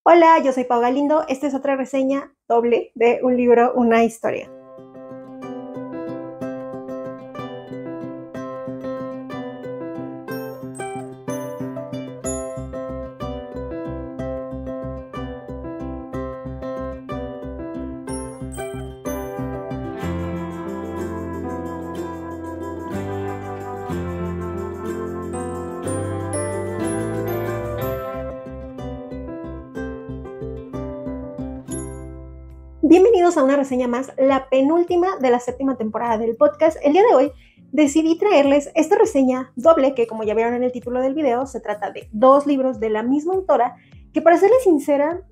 Hola, yo soy Pau Galindo. Esta es otra reseña doble de un libro, una historia. Bienvenidos a una reseña más, la penúltima de la 7ª temporada del podcast. El día de hoy decidí traerles esta reseña doble que, como ya vieron en el título del video, se trata de dos libros de la misma autora, que para serles sincera,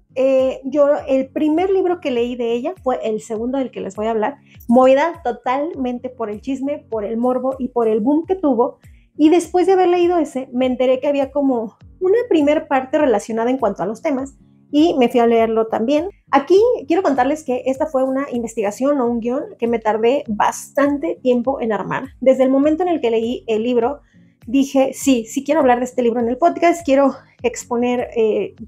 yo el primer libro que leí de ella fue el segundo del que les voy a hablar, movida totalmente por el chisme, por el morbo y por el boom que tuvo. Y después de haber leído ese, me enteré que había como una primer parte relacionada en cuanto a los temas, y me fui a leerlo también. Aquí quiero contarles que esta fue una investigación o un guión que me tardé bastante tiempo en armar. Desde el momento en el que leí el libro, dije, sí quiero hablar de este libro en el podcast, quiero exponer,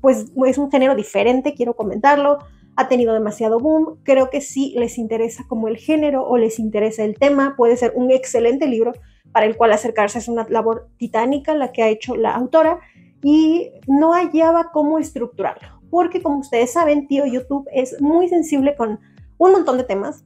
pues es un género diferente, quiero comentarlo, ha tenido demasiado boom, creo que si les interesa como el género o les interesa el tema, puede ser un excelente libro para el cual acercarse. Es una labor titánica la que ha hecho la autora y no hallaba cómo estructurarlo, porque como ustedes saben, tío YouTube es muy sensible con un montón de temas,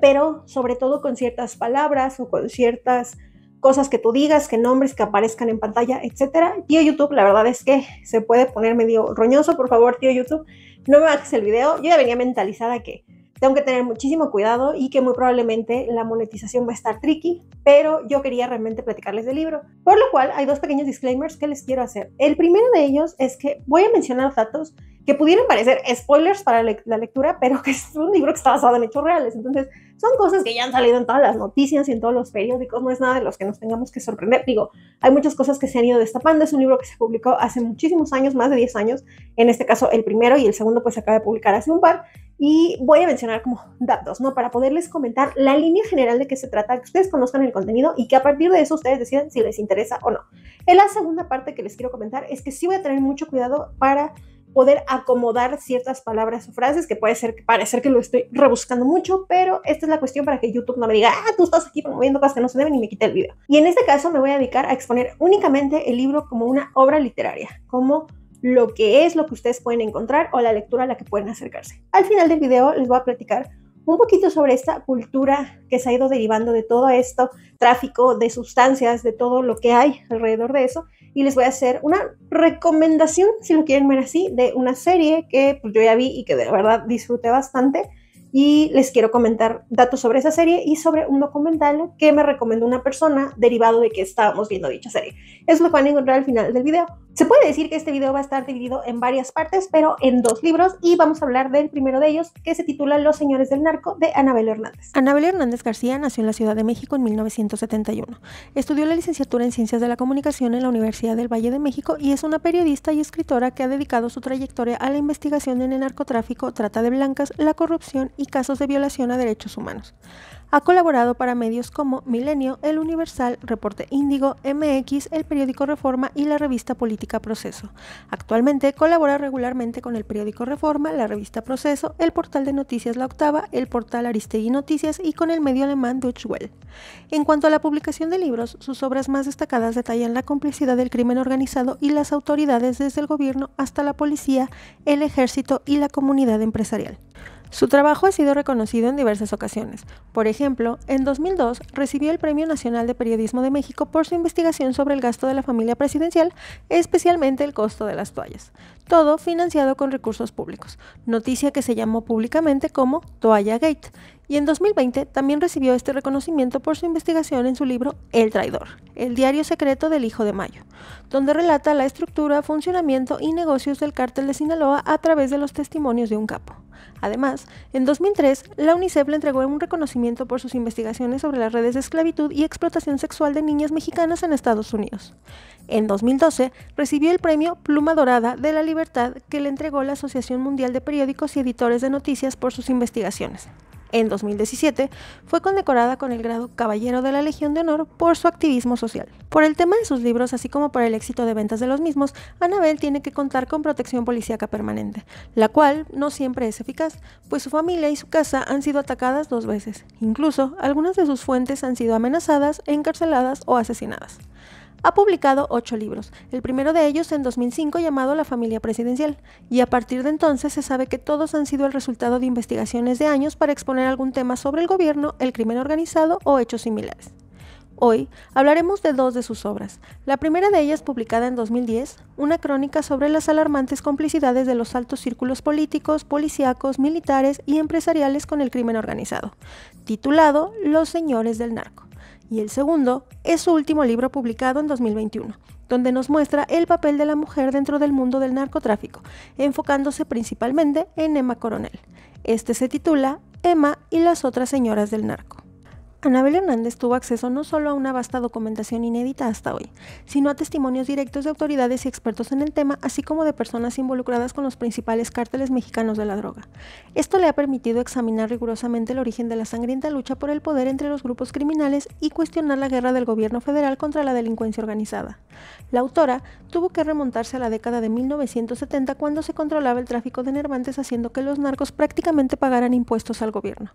pero sobre todo con ciertas palabras o con ciertas cosas que tú digas, que nombres que aparezcan en pantalla, etcétera. Tío YouTube, la verdad es que se puede poner medio roñoso. Por favor, tío YouTube, no me bajes el video. Yo ya venía mentalizada que tengo que tener muchísimo cuidado y que muy probablemente la monetización va a estar tricky, pero yo quería realmente platicarles del libro, por lo cual hay dos pequeños disclaimers que les quiero hacer. El primero de ellos es que voy a mencionar datos que pudieran parecer spoilers para la lectura, pero que es un libro que está basado en hechos reales. Entonces, son cosas que ya han salido en todas las noticias y en todos los periódicos, no es nada de los que nos tengamos que sorprender. Digo, hay muchas cosas que se han ido destapando. Es un libro que se publicó hace muchísimos años, más de 10 años. En este caso, el primero, y el segundo pues se acaba de publicar hace un par. Y voy a mencionar como datos, ¿no? Para poderles comentar la línea general de qué se trata, que ustedes conozcan el contenido y que a partir de eso ustedes decidan si les interesa o no. En la segunda parte que les quiero comentar es que sí voy a tener mucho cuidado para poder acomodar ciertas palabras o frases que puede ser parecer que lo estoy rebuscando mucho, pero esta es la cuestión para que YouTube no me diga, tú estás aquí promoviendo cosas que no se deben y me quite el video. Y en este caso me voy a dedicar a exponer únicamente el libro como una obra literaria, como lo que es lo que ustedes pueden encontrar o la lectura a la que pueden acercarse. Al final del video les voy a platicar un poquito sobre esta cultura que se ha ido derivando de todo esto, tráfico de sustancias, de todo lo que hay alrededor de eso, y les voy a hacer una recomendación, si lo quieren ver así, de una serie que pues, yo ya vi y que de verdad disfruté bastante, y les quiero comentar datos sobre esa serie y sobre un documental que me recomendó una persona derivado de que estábamos viendo dicha serie. Eso lo van a encontrar al final del video. Se puede decir que este video va a estar dividido en varias partes, pero en dos libros, y vamos a hablar del primero de ellos, que se titula Los Señores del Narco, de Anabel Hernández. Anabel Hernández García nació en la Ciudad de México en 1971. Estudió la licenciatura en Ciencias de la Comunicación en la Universidad del Valle de México y es una periodista y escritora que ha dedicado su trayectoria a la investigación en el narcotráfico, trata de blancas, la corrupción y casos de violación a derechos humanos. Ha colaborado para medios como Milenio, El Universal, Reporte Índigo, MX, el periódico Reforma y la revista política Proceso. Actualmente colabora regularmente con el periódico Reforma, la revista Proceso, el portal de noticias La Octava, el portal Aristegui Noticias y con el medio alemán Deutsche Welle. En cuanto a la publicación de libros, sus obras más destacadas detallan la complicidad del crimen organizado y las autoridades desde el gobierno hasta la policía, el ejército y la comunidad empresarial. Su trabajo ha sido reconocido en diversas ocasiones. Por ejemplo, en 2002 recibió el Premio Nacional de Periodismo de México por su investigación sobre el gasto de la familia presidencial, especialmente el costo de las toallas. Todo financiado con recursos públicos, noticia que se llamó públicamente como Toalla Gate. Y en 2020 también recibió este reconocimiento por su investigación en su libro El Traidor, el diario secreto del Hijo de Mayo, donde relata la estructura, funcionamiento y negocios del cártel de Sinaloa a través de los testimonios de un capo. Además, en 2003, la UNICEF le entregó un reconocimiento por sus investigaciones sobre las redes de esclavitud y explotación sexual de niñas mexicanas en Estados Unidos. En 2012, recibió el premio Pluma Dorada de la Libertad que le entregó la Asociación Mundial de Periódicos y Editores de Noticias por sus investigaciones. En 2017, fue condecorada con el grado Caballero de la Legión de Honor por su activismo social. Por el tema de sus libros, así como por el éxito de ventas de los mismos, Annabel tiene que contar con protección policíaca permanente, la cual no siempre es eficaz, pues su familia y su casa han sido atacadas 2 veces. Incluso, algunas de sus fuentes han sido amenazadas, encarceladas o asesinadas. Ha publicado 8 libros, el primero de ellos en 2005 llamado La familia presidencial, y a partir de entonces se sabe que todos han sido el resultado de investigaciones de años para exponer algún tema sobre el gobierno, el crimen organizado o hechos similares. Hoy hablaremos de 2 de sus obras. La primera de ellas, publicada en 2010, una crónica sobre las alarmantes complicidades de los altos círculos políticos, policíacos, militares y empresariales con el crimen organizado, titulado Los señores del narco. Y el segundo es su último libro publicado en 2021, donde nos muestra el papel de la mujer dentro del mundo del narcotráfico, enfocándose principalmente en Emma Coronel. Este se titula Emma y las otras señoras del narco. Annabel Hernández tuvo acceso no solo a una vasta documentación inédita hasta hoy, sino a testimonios directos de autoridades y expertos en el tema, así como de personas involucradas con los principales cárteles mexicanos de la droga. Esto le ha permitido examinar rigurosamente el origen de la sangrienta lucha por el poder entre los grupos criminales y cuestionar la guerra del gobierno federal contra la delincuencia organizada. La autora tuvo que remontarse a la década de 1970 cuando se controlaba el tráfico de nervantes, haciendo que los narcos prácticamente pagaran impuestos al gobierno.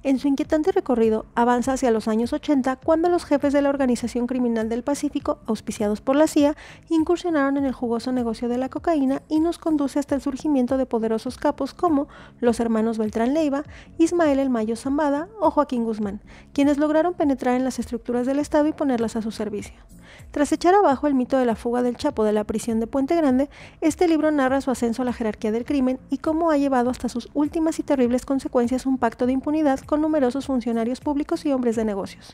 En su inquietante recorrido avanza hacia los años 80, cuando los jefes de la Organización Criminal del Pacífico, auspiciados por la CIA, incursionaron en el jugoso negocio de la cocaína, y nos conduce hasta el surgimiento de poderosos capos como los hermanos Beltrán Leiva, Ismael El Mayo Zambada o Joaquín Guzmán, quienes lograron penetrar en las estructuras del Estado y ponerlas a su servicio. Tras echar abajo el mito de la fuga del Chapo de la prisión de Puente Grande, este libro narra su ascenso a la jerarquía del crimen y cómo ha llevado hasta sus últimas y terribles consecuencias un pacto de impunidad con numerosos funcionarios públicos y hombres de negocios.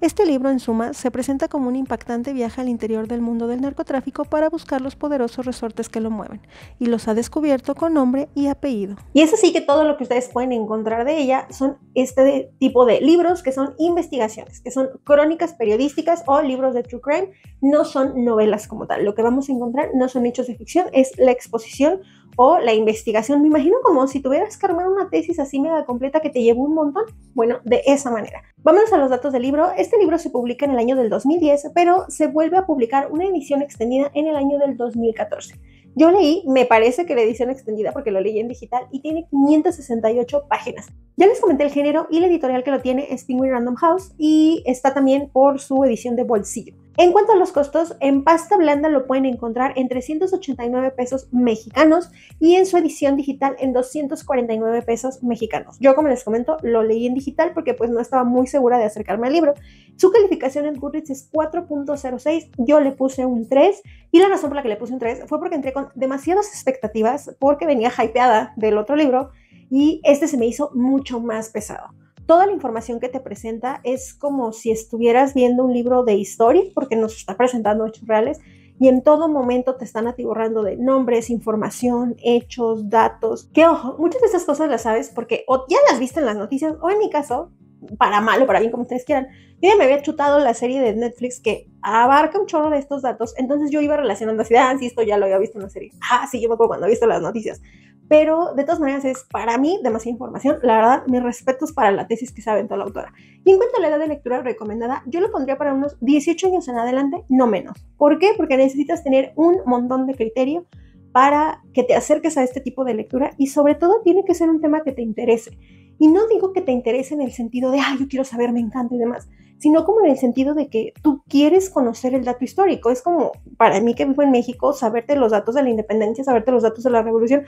Este libro, en suma, se presenta como un impactante viaje al interior del mundo del narcotráfico para buscar los poderosos resortes que lo mueven, y los ha descubierto con nombre y apellido. Y es así que todo lo que ustedes pueden encontrar de ella son este tipo de libros que son investigaciones, que son crónicas periodísticas o libros de true crime. No son novelas como tal. Lo que vamos a encontrar no son hechos de ficción, es la exposición o la investigación. Me imagino como si tuvieras que armar una tesis así mega completa que te llevó un montón. Bueno, de esa manera. Vámonos a los datos del libro. Este libro se publica en el año del 2010, pero se vuelve a publicar una edición extendida en el año del 2014. Yo leí, me parece que la edición extendida, porque lo leí en digital, y tiene 568 páginas. Ya les comenté el género, y la editorial que lo tiene es Penguin Random House, y está también por su edición de bolsillo. En cuanto a los costos, en pasta blanda lo pueden encontrar en 389 pesos mexicanos y en su edición digital en 249 pesos mexicanos. Yo, como les comento, lo leí en digital porque pues no estaba muy segura de acercarme al libro. Su calificación en Goodreads es 4.06, yo le puse un 3, y la razón por la que le puse un 3 fue porque entré con demasiadas expectativas porque venía hypeada del otro libro y este se me hizo mucho más pesado. Toda la información que te presenta es como si estuvieras viendo un libro de historia, porque nos está presentando hechos reales, y en todo momento te están atiborrando de nombres, información, hechos, datos. Que ojo, muchas de esas cosas las sabes porque o ya las viste en las noticias, o en mi caso, para mal o para bien, como ustedes quieran, yo ya me había chutado la serie de Netflix que abarca un chorro de estos datos, entonces yo iba relacionando así, sí, esto ya lo había visto en la serie, sí, yo me acuerdo cuando he visto las noticias. Pero de todas maneras es para mí demasiada información. La verdad, mis respetos para la tesis que se aventó la autora. Y en cuanto a la edad de lectura recomendada, yo lo pondría para unos 18 años en adelante, no menos. ¿Por qué? Porque necesitas tener un montón de criterio para que te acerques a este tipo de lectura, y sobre todo tiene que ser un tema que te interese. Y no digo que te interese en el sentido de, yo quiero saber, me encanta y demás, sino como en el sentido de que tú quieres conocer el dato histórico. Es como, para mí que vivo en México, saberte los datos de la independencia, saberte los datos de la revolución,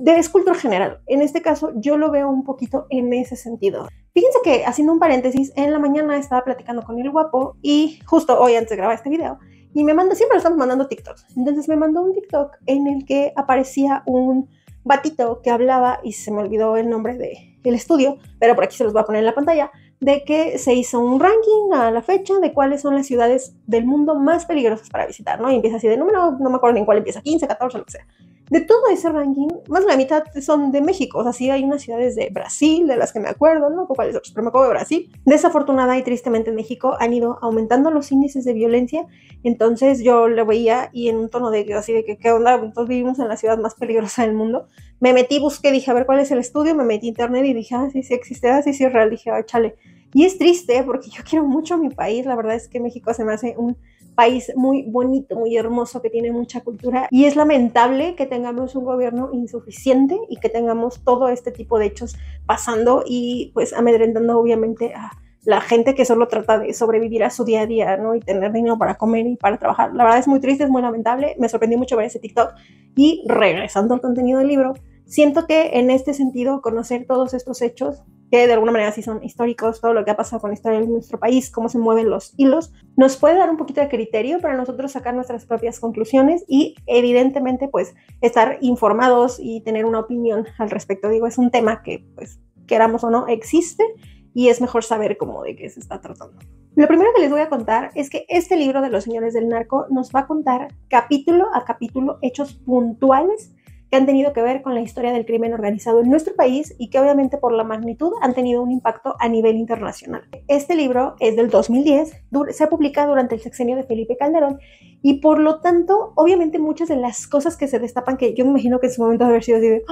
es cultura general. En este caso, yo lo veo un poquito en ese sentido. Fíjense que, haciendo un paréntesis, en la mañana estaba platicando con el guapo, y justo hoy antes de grabar este video, y me mandó, siempre lo estamos mandando TikToks, entonces me mandó un TikTok en el que aparecía un batito que hablaba, y se me olvidó el nombre del estudio, pero por aquí se los voy a poner en la pantalla, de que se hizo un ranking a la fecha de cuáles son las ciudades del mundo más peligrosas para visitar, ¿no? Y empieza así de número, no me acuerdo ni en cuál empieza, 15, 14, lo que sea. De todo ese ranking, más de la mitad son de México. O sea, sí hay unas ciudades de Brasil, de las que me acuerdo, no cuáles otras, pero me acuerdo de Brasil. Desafortunada y tristemente en México han ido aumentando los índices de violencia. Entonces yo lo veía y en un tono de así de que, ¿qué onda? Entonces vivimos en la ciudad más peligrosa del mundo. Me metí, busqué, dije, a ver cuál es el estudio, me metí a internet y dije, sí existe, sí es real. Dije, chale. Y es triste porque yo quiero mucho a mi país. La verdad es que México se me hace un país muy bonito, muy hermoso, que tiene mucha cultura, y es lamentable que tengamos un gobierno insuficiente y que tengamos todo este tipo de hechos pasando y pues amedrentando obviamente a la gente que solo trata de sobrevivir a su día a día, ¿no? Y tener dinero para comer y para trabajar. La verdad es muy triste, es muy lamentable. Me sorprendió mucho ver ese TikTok. Y regresando al contenido del libro, siento que en este sentido conocer todos estos hechos que de alguna manera sí son históricos, todo lo que ha pasado con la historia de nuestro país, cómo se mueven los hilos, nos puede dar un poquito de criterio para nosotros sacar nuestras propias conclusiones y evidentemente pues estar informados y tener una opinión al respecto. Digo, es un tema que pues queramos o no existe y es mejor saber cómo de qué se está tratando. Lo primero que les voy a contar es que este libro de los señores del narco nos va a contar capítulo a capítulo hechos puntuales que han tenido que ver con la historia del crimen organizado en nuestro país y que obviamente por la magnitud han tenido un impacto a nivel internacional. Este libro es del 2010, se publica durante el sexenio de Felipe Calderón y por lo tanto, obviamente muchas de las cosas que se destapan, que yo me imagino que en su momento debe haber sido así de,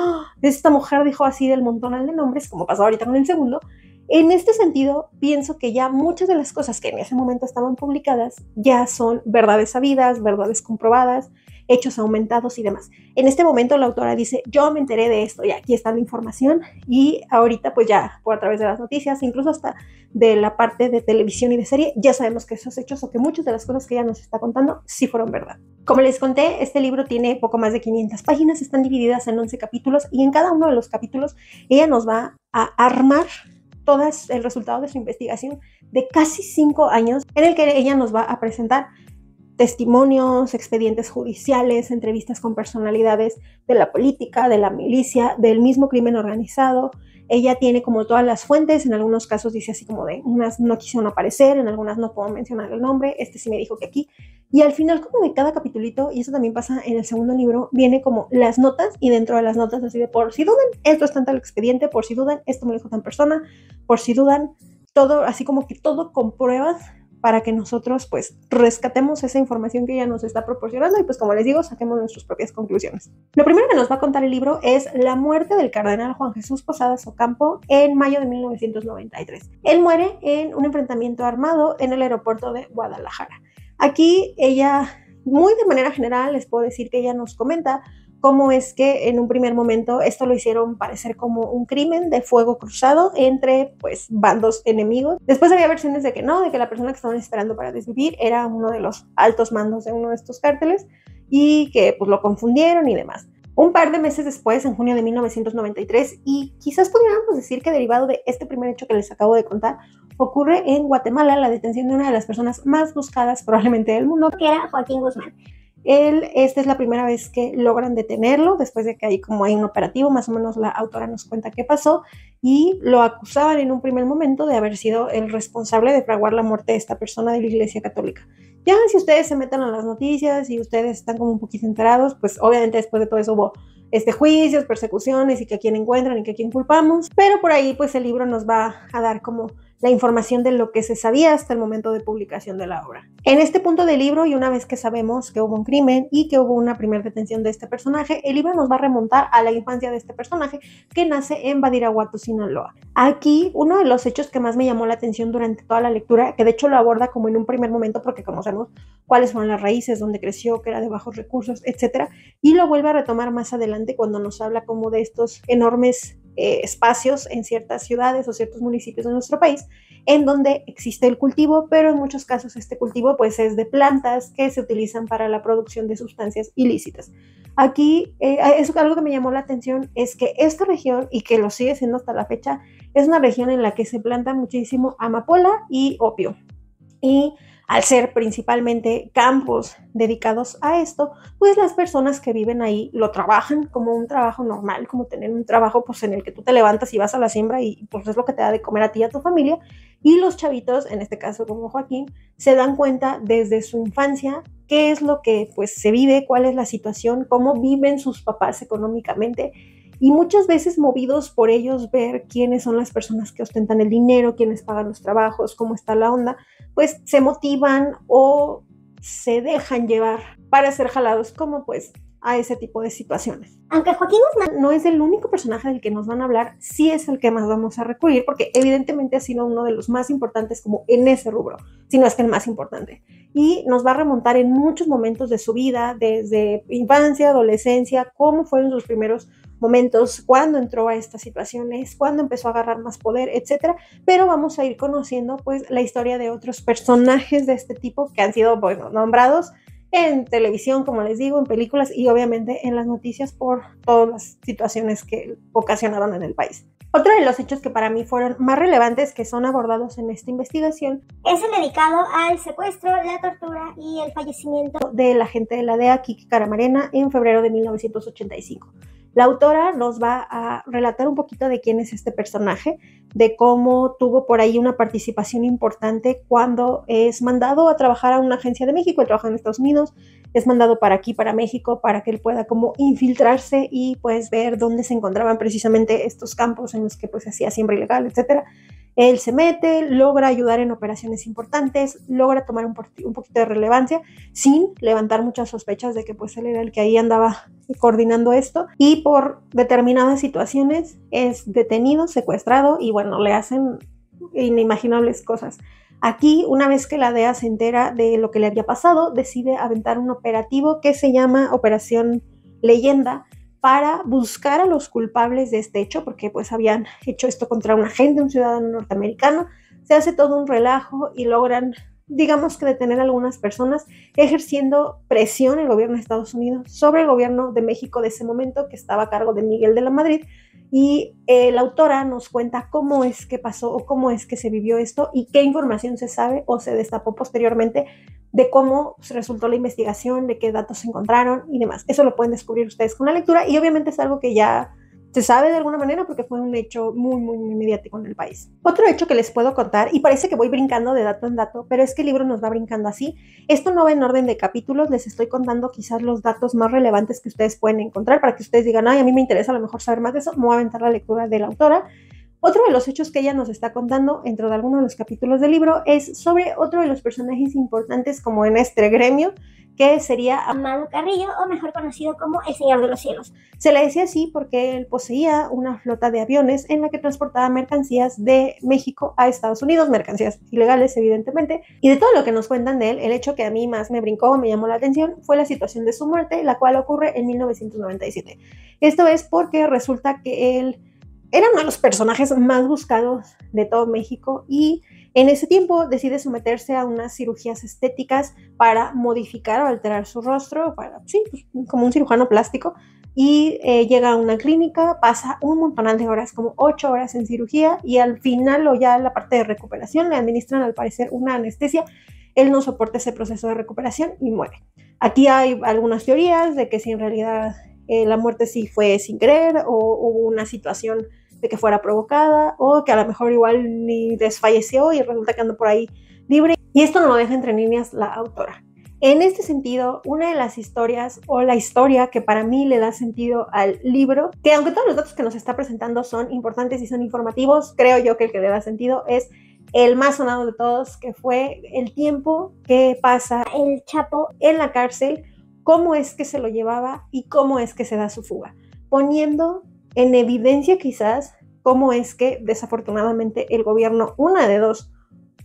esta mujer dijo así del montonal de nombres, como pasó ahorita con el segundo. En este sentido, pienso que ya muchas de las cosas que en ese momento estaban publicadas ya son verdades sabidas, verdades comprobadas, hechos aumentados y demás. En este momento la autora dice, yo me enteré de esto y aquí está la información y ahorita pues ya por a través de las noticias, incluso hasta de la parte de televisión y de serie, ya sabemos que esos hechos o que muchas de las cosas que ella nos está contando sí fueron verdad. Como les conté, este libro tiene poco más de 500 páginas, están divididas en 11 capítulos y en cada uno de los capítulos ella nos va a armar todo el resultado de su investigación de casi 5 años en el que ella nos va a presentar testimonios, expedientes judiciales, entrevistas con personalidades de la política, de la milicia, del mismo crimen organizado. Ella tiene como todas las fuentes, en algunos casos dice así como de unas no quisieron aparecer, en algunas no puedo mencionar el nombre, este sí me dijo que aquí. Y al final como de cada capitulito, y eso también pasa en el segundo libro, viene como las notas y dentro de las notas así de por si dudan, esto está en tal expediente, por si dudan, esto me lo dijo tal persona, por si dudan, todo así como que todo con pruebas para que nosotros pues rescatemos esa información que ella nos está proporcionando y pues como les digo, saquemos nuestras propias conclusiones. Lo primero que nos va a contar el libro es la muerte del cardenal Juan Jesús Posadas Ocampo en mayo de 1993. Él muere en un enfrentamiento armado en el aeropuerto de Guadalajara. Aquí ella, muy de manera general, les puedo decir que ella nos comenta cómo es que en un primer momento esto lo hicieron parecer como un crimen de fuego cruzado entre pues bandos enemigos. Después había versiones de que no, de que la persona que estaban esperando para desvivir era uno de los altos mandos de uno de estos cárteles y que pues lo confundieron y demás. Un par de meses después, en junio de 1993, y quizás podríamos decir que derivado de este primer hecho que les acabo de contar, ocurre en Guatemala la detención de una de las personas más buscadas probablemente del mundo, que era Joaquín Guzmán. Esta es la primera vez que logran detenerlo, después de que hay un operativo, más o menos la autora nos cuenta qué pasó, y lo acusaban en un primer momento de haber sido el responsable de fraguar la muerte de esta persona de la Iglesia Católica. Ya si ustedes se meten a las noticias y ustedes están como un poquito enterados, pues obviamente después de todo eso hubo juicios, persecuciones y que a quién encuentran y que a quién culpamos, pero por ahí pues el libro nos va a dar como la información de lo que se sabía hasta el momento de publicación de la obra. En este punto del libro, y una vez que sabemos que hubo un crimen y que hubo una primera detención de este personaje, el libro nos va a remontar a la infancia de este personaje que nace en Badiraguato, Sinaloa. Aquí, uno de los hechos que más me llamó la atención durante toda la lectura, que de hecho lo aborda como en un primer momento porque conocemos cuáles fueron las raíces, dónde creció, que era de bajos recursos, etc. Y lo vuelve a retomar más adelante cuando nos habla como de estos enormes espacios en ciertas ciudades o ciertos municipios de nuestro país en donde existe el cultivo, pero en muchos casos este cultivo pues es de plantas que se utilizan para la producción de sustancias ilícitas. Aquí es algo que me llamó la atención, es que esta región, y que lo sigue siendo hasta la fecha, es una región en la que se planta muchísimo amapola y opio. Y al ser principalmente campos dedicados a esto, pues las personas que viven ahí lo trabajan como un trabajo normal, como tener un trabajo pues en el que tú te levantas y vas a la siembra y pues es lo que te da de comer a ti y a tu familia. Y los chavitos, en este caso como Joaquín, se dan cuenta desde su infancia qué es lo que pues se vive, cuál es la situación, cómo viven sus papás económicamente, y muchas veces movidos por ellos ver quiénes son las personas que ostentan el dinero, quiénes pagan los trabajos, cómo está la onda, pues se motivan o se dejan llevar para ser jalados como pues a ese tipo de situaciones. Aunque Joaquín Guzmán no es el único personaje del que nos van a hablar, sí es el que más vamos a recurrir, porque evidentemente ha sido uno de los más importantes como en ese rubro, si no es que el más importante. Y nos va a remontar en muchos momentos de su vida, desde infancia, adolescencia, cómo fueron sus primeros momentos, cuándo entró a estas situaciones, cuándo empezó a agarrar más poder, etcétera. Pero vamos a ir conociendo pues la historia de otros personajes de este tipo que han sido, bueno, nombrados en televisión, como les digo, en películas y obviamente en las noticias por todas las situaciones que ocasionaron en el país. Otro de los hechos que para mí fueron más relevantes que son abordados en esta investigación es el dedicado al secuestro, la tortura y el fallecimiento del agente de la DEA, Kiki Caramarena, en febrero de 1985. La autora nos va a relatar un poquito de quién es este personaje, de cómo tuvo por ahí una participación importante cuando es mandado a trabajar a una agencia de México. Él trabaja en Estados Unidos, es mandado para aquí, para México, para que él pueda como infiltrarse y pues ver dónde se encontraban precisamente estos campos en los que pues se hacía siembra ilegal, etcétera. Él se mete, logra ayudar en operaciones importantes, logra tomar un poquito de relevancia sin levantar muchas sospechas de que pues él era el que ahí andaba coordinando esto, y por determinadas situaciones es detenido, secuestrado y bueno, le hacen inimaginables cosas. Aquí, una vez que la DEA se entera de lo que le había pasado, decide aventar un operativo que se llama Operación Leyenda, para buscar a los culpables de este hecho, porque pues habían hecho esto contra un agente, un ciudadano norteamericano. Se hace todo un relajo y logran, digamos que detener a algunas personas, ejerciendo presión el gobierno de Estados Unidos sobre el gobierno de México de ese momento, que estaba a cargo de Miguel de la Madrid. Y la autora nos cuenta cómo es que pasó o cómo es que se vivió esto y qué información se sabe o se destapó posteriormente de cómo resultó la investigación, de qué datos se encontraron y demás. Eso lo pueden descubrir ustedes con la lectura y obviamente es algo que ya se sabe de alguna manera porque fue un hecho muy, muy, muy mediático en el país. Otro hecho que les puedo contar, y parece que voy brincando de dato en dato, pero es que el libro nos va brincando así. Esto no va en orden de capítulos, les estoy contando quizás los datos más relevantes que ustedes pueden encontrar para que ustedes digan, ay, a mí me interesa a lo mejor saber más de eso, me voy a aventar la lectura de la autora. Otro de los hechos que ella nos está contando dentro de algunos de los capítulos del libro es sobre otro de los personajes importantes como en este gremio, que sería Amado Carrillo, o mejor conocido como el Señor de los Cielos. Se le decía así porque él poseía una flota de aviones en la que transportaba mercancías de México a Estados Unidos, mercancías ilegales evidentemente, y de todo lo que nos cuentan de él, el hecho que a mí más me brincó, me llamó la atención, fue la situación de su muerte, la cual ocurre en 1997. Esto es porque resulta que él era uno de los personajes más buscados de todo México y en ese tiempo decide someterse a unas cirugías estéticas para modificar o alterar su rostro, sí, como un cirujano plástico, y llega a una clínica, pasa un montón de horas, como 8 horas en cirugía, y al final o ya la parte de recuperación le administran al parecer una anestesia. Él no soporta ese proceso de recuperación y muere. Aquí hay algunas teorías de que si en realidad la muerte sí fue sin querer o hubo una situación de que fuera provocada o que a lo mejor igual ni desfalleció y resulta que anda por ahí libre. Y esto no lo deja entre líneas la autora. En este sentido, una de las historias o la historia que para mí le da sentido al libro, que aunque todos los datos que nos está presentando son importantes y son informativos, creo yo que el que le da sentido es el más sonado de todos, que fue el tiempo que pasa el Chapo en la cárcel, cómo es que se lo llevaba y cómo es que se da su fuga, poniendo en evidencia quizás cómo es que desafortunadamente el gobierno, una de dos,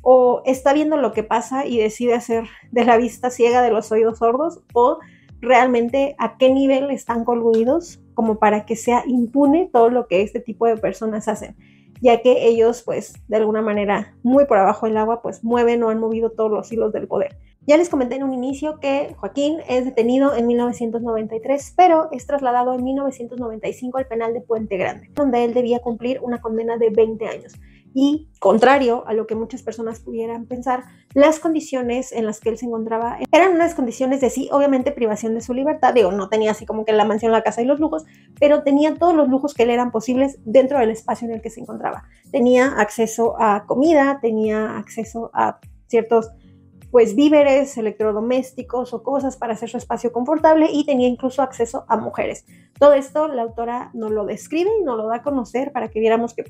o está viendo lo que pasa y decide hacer de la vista ciega de los oídos sordos, o realmente a qué nivel están coludidos como para que sea impune todo lo que este tipo de personas hacen, ya que ellos pues de alguna manera muy por abajo del agua pues mueven o han movido todos los hilos del poder. Ya les comenté en un inicio que Joaquín es detenido en 1993, pero es trasladado en 1995 al penal de Puente Grande, donde él debía cumplir una condena de 20 años. y, contrario a lo que muchas personas pudieran pensar, las condiciones en las que él se encontraba eran unas condiciones de sí, obviamente privación de su libertad. Digo, no tenía así como que la mansión, la casa y los lujos, pero tenía todos los lujos que le eran posibles dentro del espacio en el que se encontraba. Tenía acceso a comida, tenía acceso a ciertos víveres, electrodomésticos o cosas para hacer su espacio confortable, y tenía incluso acceso a mujeres. Todo esto la autora nos lo describe y nos lo da a conocer para que viéramos que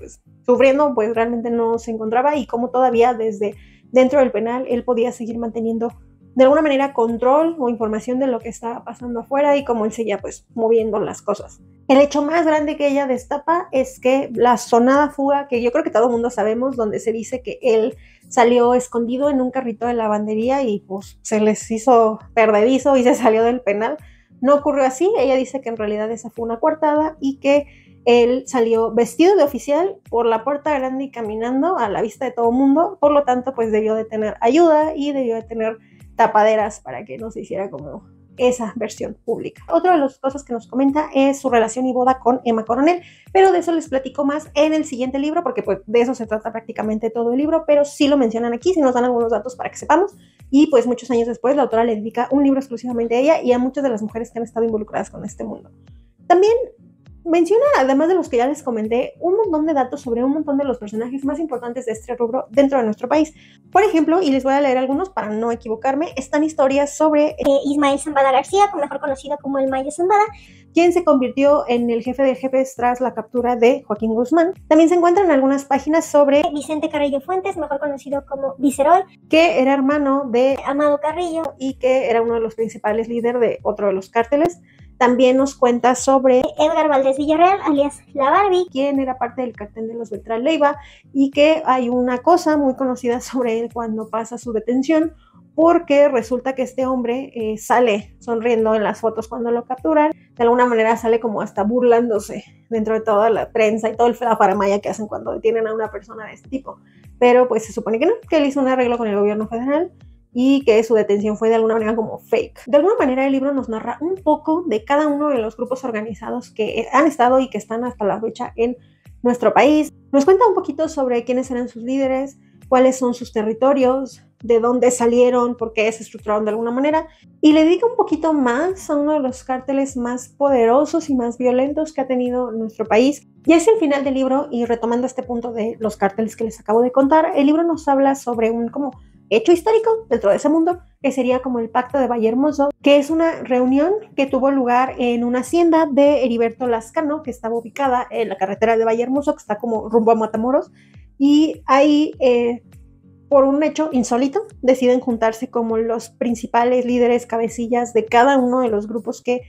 sufriendo realmente no se encontraba, y cómo todavía desde dentro del penal él podía seguir manteniendo de alguna manera control o información de lo que estaba pasando afuera, y cómo él seguía moviendo las cosas. El hecho más grande que ella destapa es que la sonada fuga, que yo creo que todo el mundo sabemos, donde se dice que él salió escondido en un carrito de lavandería y se les hizo perdedizo y se salió del penal, no ocurrió así. Ella dice que en realidad esa fue una coartada y que él salió vestido de oficial por la puerta grande y caminando a la vista de todo el mundo. Por lo tanto, debió de tener ayuda y debió de tener tapaderas para que no se hiciera como esa versión pública. Otra de las cosas que nos comenta es su relación y boda con Emma Coronel, pero de eso les platico más en el siguiente libro, porque de eso se trata prácticamente todo el libro, pero sí lo mencionan aquí, sí nos dan algunos datos para que sepamos, y muchos años después la autora le dedica un libro exclusivamente a ella y a muchas de las mujeres que han estado involucradas con este mundo. También menciona, además de los que ya les comenté, un montón de datos sobre un montón de los personajes más importantes de este rubro dentro de nuestro país. Por ejemplo, y les voy a leer algunos para no equivocarme, están historias sobre Ismael Zambada García, mejor conocido como el Mayo Zambada, quien se convirtió en el jefe de jefes tras la captura de Joaquín Guzmán. También se encuentran algunas páginas sobre Vicente Carrillo Fuentes, mejor conocido como Viceroy, que era hermano de Amado Carrillo y que era uno de los principales líderes de otro de los cárteles. También nos cuenta sobre Edgar Valdés Villarreal, alias La Barbie, quien era parte del cartel de los Beltrán Leiva, y que hay una cosa muy conocida sobre él cuando pasa su detención, porque resulta que este hombre sale sonriendo en las fotos cuando lo capturan. De alguna manera sale como hasta burlándose dentro de toda la prensa y todo el faramaya que hacen cuando detienen a una persona de este tipo. Pero se supone que no, que él hizo un arreglo con el gobierno federal y que su detención fue de alguna manera como fake. De alguna manera el libro nos narra un poco de cada uno de los grupos organizados que han estado y que están hasta la fecha en nuestro país. Nos cuenta un poquito sobre quiénes eran sus líderes, cuáles son sus territorios, de dónde salieron, por qué se estructuraron de alguna manera, y le dedica un poquito más a uno de los cárteles más poderosos y más violentos que ha tenido nuestro país. Y hacia el final del libro, y retomando este punto de los cárteles que les acabo de contar, el libro nos habla sobre un hecho histórico dentro de ese mundo, que sería como el Pacto de Vallehermoso, que es una reunión que tuvo lugar en una hacienda de Heriberto Lascano, que estaba ubicada en la carretera de Vallehermoso, que está como rumbo a Matamoros, y ahí por un hecho insólito deciden juntarse como los principales líderes, cabecillas de cada uno de los grupos que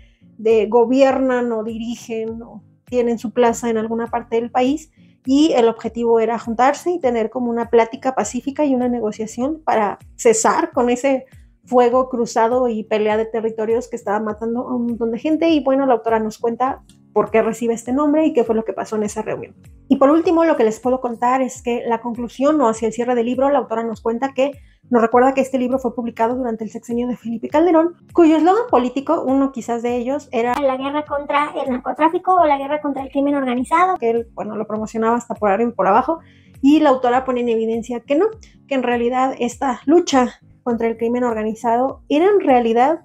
gobiernan o dirigen o tienen su plaza en alguna parte del país, y el objetivo era juntarse y tener como una plática pacífica y una negociación para cesar con ese fuego cruzado y pelea de territorios que estaba matando a un montón de gente. Y la autora nos cuenta por qué recibe este nombre y qué fue lo que pasó en esa reunión. Y por último, lo que les puedo contar es que la conclusión o hacia el cierre del libro, la autora nos cuenta que nos recuerda que este libro fue publicado durante el sexenio de Felipe Calderón, cuyo eslogan político, uno quizás de ellos, era la guerra contra el narcotráfico o la guerra contra el crimen organizado, que él lo promocionaba hasta por arriba y por abajo, y la autora pone en evidencia que no, que en realidad esta lucha contra el crimen organizado era en realidad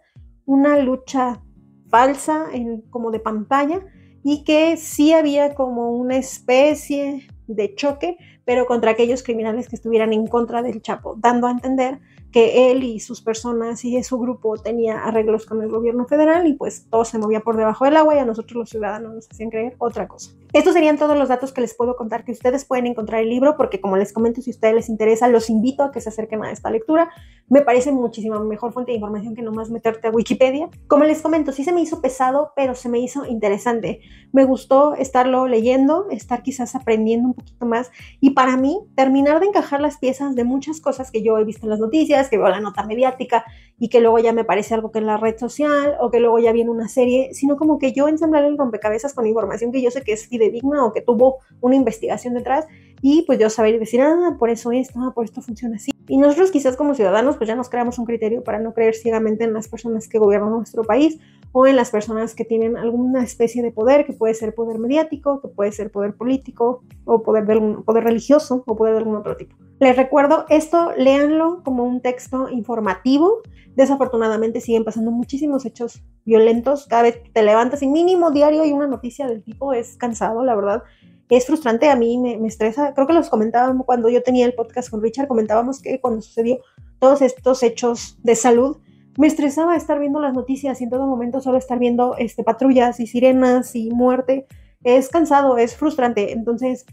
una lucha falsa, como de pantalla, y que sí había como una especie de choque, pero contra aquellos criminales que estuvieran en contra del Chapo, dando a entender que él y sus personas y su grupo tenía arreglos con el gobierno federal y todo se movía por debajo del agua, y a nosotros los ciudadanos nos hacían creer otra cosa. Estos serían todos los datos que les puedo contar que ustedes pueden encontrar en el libro, porque como les comento, si a ustedes les interesa, los invito a que se acerquen a esta lectura. Me parece muchísima mejor fuente de información que nomás meterte a Wikipedia. Como les comento, sí se me hizo pesado, pero se me hizo interesante. Me gustó estarlo leyendo, estar quizás aprendiendo un poquito más, y para mí terminar de encajar las piezas de muchas cosas que yo he visto en las noticias, que veo la nota mediática y que luego ya me parece algo que en la red social o que luego ya viene una serie, sino como que yo ensamblar el rompecabezas con información que yo sé que es fidedigna o que tuvo una investigación detrás, y pues yo saber y decir, por eso esto, por esto funciona así. Y nosotros quizás como ciudadanos pues ya nos creamos un criterio para no creer ciegamente en las personas que gobiernan nuestro país o en las personas que tienen alguna especie de poder, que puede ser poder mediático, que puede ser poder político o poder religioso o poder de algún otro tipo. Les recuerdo, esto léanlo como un texto informativo. Desafortunadamente siguen pasando muchísimos hechos violentos. Cada vez te levantas y mínimo diario hay una noticia del tipo. Es cansado, la verdad. Es frustrante, a mí me estresa. Creo que los comentábamos cuando yo tenía el podcast con Richard, comentábamos que cuando sucedió todos estos hechos de salud, me estresaba estar viendo las noticias y en todo momento solo estar viendo patrullas y sirenas y muerte. Es cansado, es frustrante. Entonces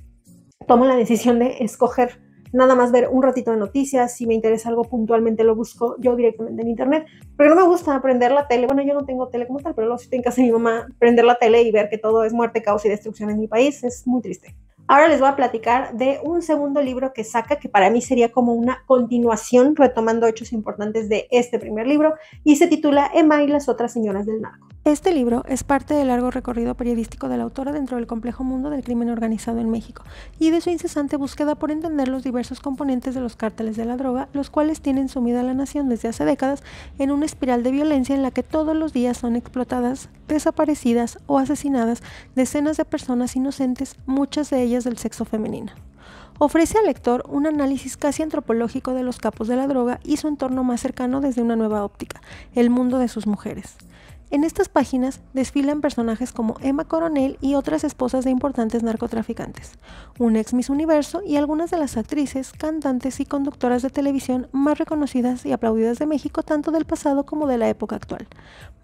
tomo la decisión de escoger nada más ver un ratito de noticias. Si me interesa algo puntualmente lo busco yo directamente en internet, pero no me gusta prender la tele. Bueno, yo no tengo tele como tal, pero luego si estoy en casa de mi mamá, prender la tele y ver que todo es muerte, caos y destrucción en mi país es muy triste. Ahora les voy a platicar de un segundo libro que saca, que para mí sería como una continuación, retomando hechos importantes de este primer libro, y se titula Emma y las otras señoras del narco. Este libro es parte del largo recorrido periodístico de la autora dentro del complejo mundo del crimen organizado en México y de su incesante búsqueda por entender los diversos componentes de los cárteles de la droga, los cuales tienen sumida a la nación desde hace décadas en una espiral de violencia en la que todos los días son explotadas, desaparecidas o asesinadas decenas de personas inocentes, muchas de ellas del sexo femenino. Ofrece al lector un análisis casi antropológico de los capos de la droga y su entorno más cercano desde una nueva óptica, el mundo de sus mujeres. En estas páginas desfilan personajes como Emma Coronel y otras esposas de importantes narcotraficantes, un ex Miss Universo y algunas de las actrices, cantantes y conductoras de televisión más reconocidas y aplaudidas de México tanto del pasado como de la época actual,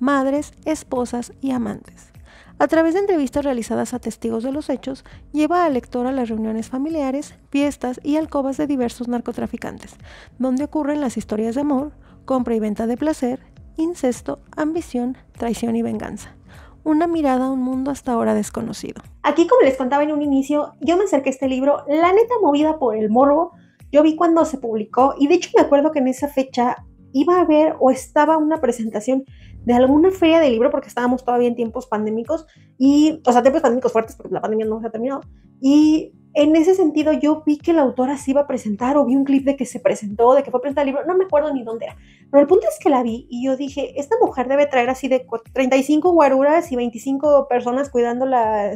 madres, esposas y amantes. A través de entrevistas realizadas a testigos de los hechos, lleva al lector a las reuniones familiares, fiestas y alcobas de diversos narcotraficantes, donde ocurren las historias de amor, compra y venta de placer, incesto, ambición, traición y venganza. Una mirada a un mundo hasta ahora desconocido. Aquí, como les contaba en un inicio, yo me acerqué a este libro, la neta movida por el morbo. Yo vi cuando se publicó y de hecho me acuerdo que en esa fecha iba a haber o estaba una presentación de alguna feria de libro porque estábamos todavía en tiempos pandémicos tiempos pandémicos fuertes porque la pandemia no se ha terminado. Y en ese sentido yo vi que la autora se iba a presentar o vi un clip de que se presentó, de que fue a presentar el libro, no me acuerdo ni dónde era. Pero el punto es que la vi y yo dije, esta mujer debe traer así de 35 guaruras y 25 personas cuidándola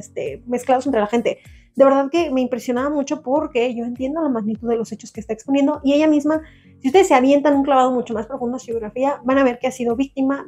mezclados entre la gente. De verdad que me impresionaba mucho porque yo entiendo la magnitud de los hechos que está exponiendo y ella misma, si ustedes se avientan un clavado mucho más profundo a su biografía, van a ver que ha sido víctima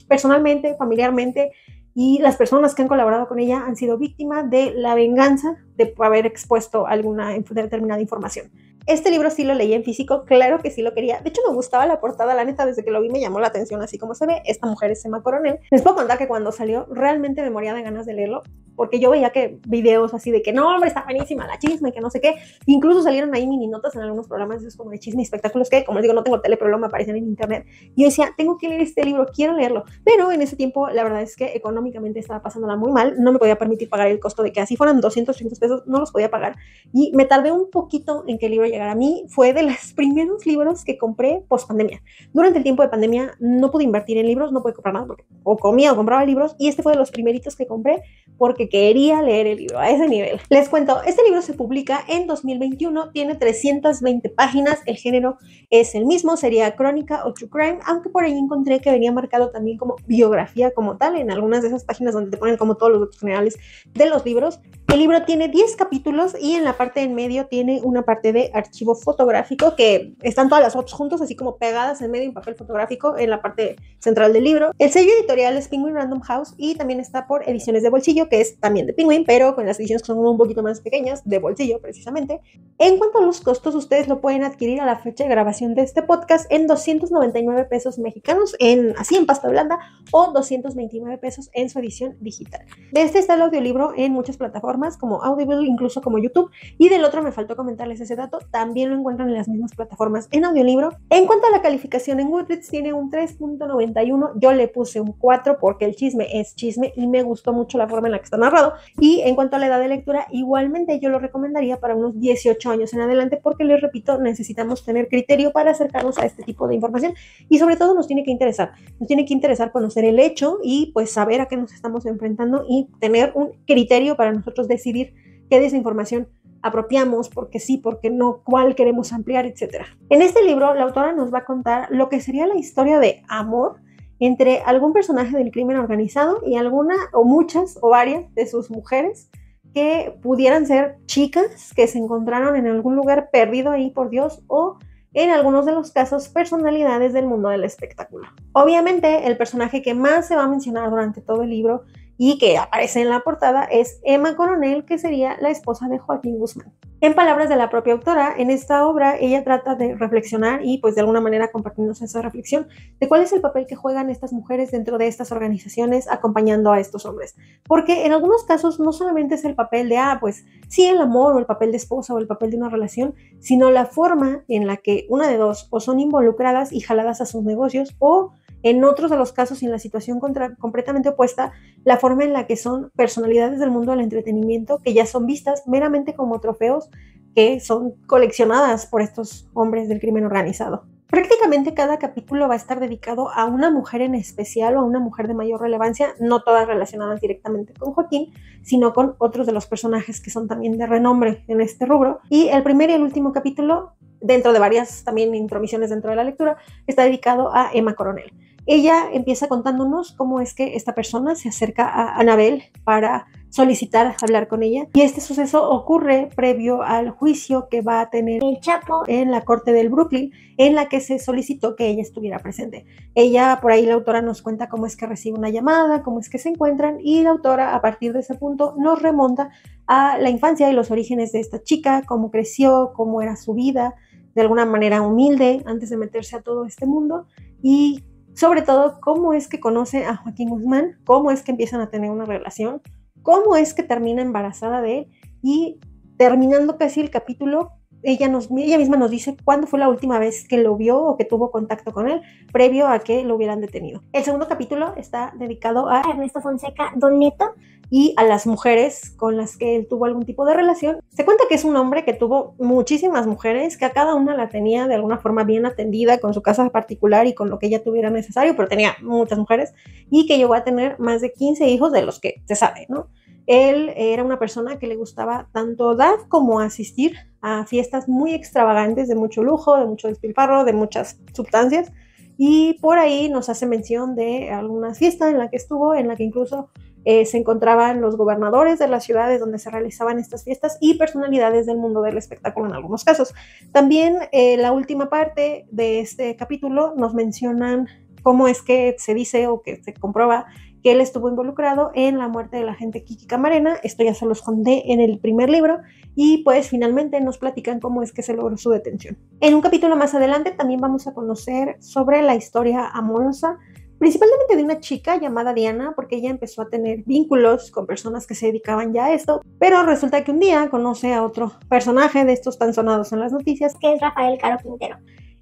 personalmente, familiarmente, y las personas que han colaborado con ella han sido víctimas de la venganza de haber expuesto alguna determinada información. Este libro sí lo leí en físico, claro que sí lo quería. De hecho, me gustaba la portada, la neta, desde que lo vi me llamó la atención, así como se ve. Esta mujer es Emma Coronel. Les puedo contar que cuando salió, realmente me moría de ganas de leerlo, porque yo veía que videos así de que no, hombre, está buenísima la chisme, que no sé qué. Incluso salieron ahí mini notas en algunos programas, esos como de chisme y espectáculos, que, como les digo, no tengo tele, pero luego me aparecen en internet. Y yo decía, tengo que leer este libro, quiero leerlo. Pero en ese tiempo, la verdad es que económicamente estaba pasándola muy mal. No me podía permitir pagar el costo de que así fueran 200, 300 pesos, no los podía pagar. Y me tardé un poquito en que el libro llegara a mí. Fue de los primeros libros que compré post pandemia. Durante el tiempo de pandemia no pude invertir en libros, no pude comprar nada porque o comía o compraba libros, y este fue de los primeritos que compré porque quería leer el libro a ese nivel. Les cuento, este libro se publica en 2021, tiene 320 páginas, el género es el mismo, sería crónica o true crime, aunque por ahí encontré que venía marcado también como biografía como tal, en algunas de esas páginas donde te ponen como todos los datos generales de los libros. El libro tiene 10 capítulos y en la parte en medio tiene una parte de archivo fotográfico que están todas las fotos juntas, así como pegadas en medio en papel fotográfico en la parte central del libro. El sello editorial es Penguin Random House y también está por Ediciones de Bolsillo, que es también de Penguin, pero con las ediciones que son un poquito más pequeñas, de bolsillo precisamente. En cuanto a los costos, ustedes lo pueden adquirir a la fecha de grabación de este podcast en 299 pesos mexicanos, así en pasta blanda, o 229 pesos en su edición digital. De este está el audiolibro en muchas plataformas como Audible, incluso como YouTube, y del otro me faltó comentarles ese dato, también lo encuentran en las mismas plataformas en audiolibro. En cuanto a la calificación en Goodreads, tiene un 3.91, yo le puse un 4 porque el chisme es chisme y me gustó mucho la forma en la que está narrado. Y en cuanto a la edad de lectura, igualmente yo lo recomendaría para unos 18 años en adelante porque, les repito, necesitamos tener criterio para acercarnos a este tipo de información y sobre todo nos tiene que interesar conocer el hecho y pues saber a qué nos estamos enfrentando y tener un criterio para nosotros decidir qué de esa información apropiamos, porque sí, porque no, cuál queremos ampliar, etc. En este libro, la autora nos va a contar lo que sería la historia de amor entre algún personaje del crimen organizado y alguna o muchas o varias de sus mujeres que pudieran ser chicas que se encontraron en algún lugar perdido ahí por Dios o en algunos de los casos personalidades del mundo del espectáculo. Obviamente el personaje que más se va a mencionar durante todo el libro y que aparece en la portada es Emma Coronel, que sería la esposa de Joaquín Guzmán. En palabras de la propia autora, en esta obra ella trata de reflexionar y pues de alguna manera compartirnos esa reflexión de cuál es el papel que juegan estas mujeres dentro de estas organizaciones acompañando a estos hombres. Porque en algunos casos no solamente es el papel de, pues sí, el amor o el papel de esposa o el papel de una relación, sino la forma en la que una de dos o son involucradas y jaladas a sus negocios o en otros de los casos, en la situación completamente opuesta, la forma en la que son personalidades del mundo del entretenimiento que ya son vistas meramente como trofeos que son coleccionadas por estos hombres del crimen organizado. Prácticamente cada capítulo va a estar dedicado a una mujer en especial o a una mujer de mayor relevancia, no todas relacionadas directamente con Joaquín, sino con otros de los personajes que son también de renombre en este rubro. Y el primer y el último capítulo, dentro de varias también intromisiones dentro de la lectura, está dedicado a Emma Coronel. Ella empieza contándonos cómo es que esta persona se acerca a Anabel para solicitar hablar con ella, y este suceso ocurre previo al juicio que va a tener el Chapo en la corte del Brooklyn, en la que se solicitó que ella estuviera presente. Ella, por ahí la autora nos cuenta cómo es que recibe una llamada, cómo es que se encuentran, y la autora a partir de ese punto nos remonta a la infancia y los orígenes de esta chica, cómo creció, cómo era su vida, de alguna manera humilde antes de meterse a todo este mundo, y sobre todo cómo es que conoce a Joaquín Guzmán, cómo es que empiezan a tener una relación, cómo es que termina embarazada de él, y terminando casi el capítulo, ella misma nos dice cuándo fue la última vez que lo vio o que tuvo contacto con él, previo a que lo hubieran detenido. El segundo capítulo está dedicado a Ernesto Fonseca Don Neto y a las mujeres con las que él tuvo algún tipo de relación. Se cuenta que es un hombre que tuvo muchísimas mujeres, que a cada una la tenía de alguna forma bien atendida con su casa particular y con lo que ella tuviera necesario, pero tenía muchas mujeres, y que llegó a tener más de 15 hijos de los que se sabe, ¿no? Él era una persona que le gustaba tanto dar como asistir a fiestas muy extravagantes, de mucho lujo, de mucho despilfarro, de muchas sustancias, y por ahí nos hace mención de alguna fiesta en la que estuvo, en la que incluso se encontraban los gobernadores de las ciudades donde se realizaban estas fiestas y personalidades del mundo del espectáculo en algunos casos. También la última parte de este capítulo nos mencionan cómo es que se dice o que se comprueba que él estuvo involucrado en la muerte de la agente Kiki Camarena. Esto ya se los conté en el primer libro, y pues finalmente nos platican cómo es que se logró su detención. En un capítulo más adelante también vamos a conocer sobre la historia amorosa, principalmente de una chica llamada Diana, porque ella empezó a tener vínculos con personas que se dedicaban ya a esto, pero resulta que un día conoce a otro personaje de estos tan sonados en las noticias, que es Rafael Caro Quintero.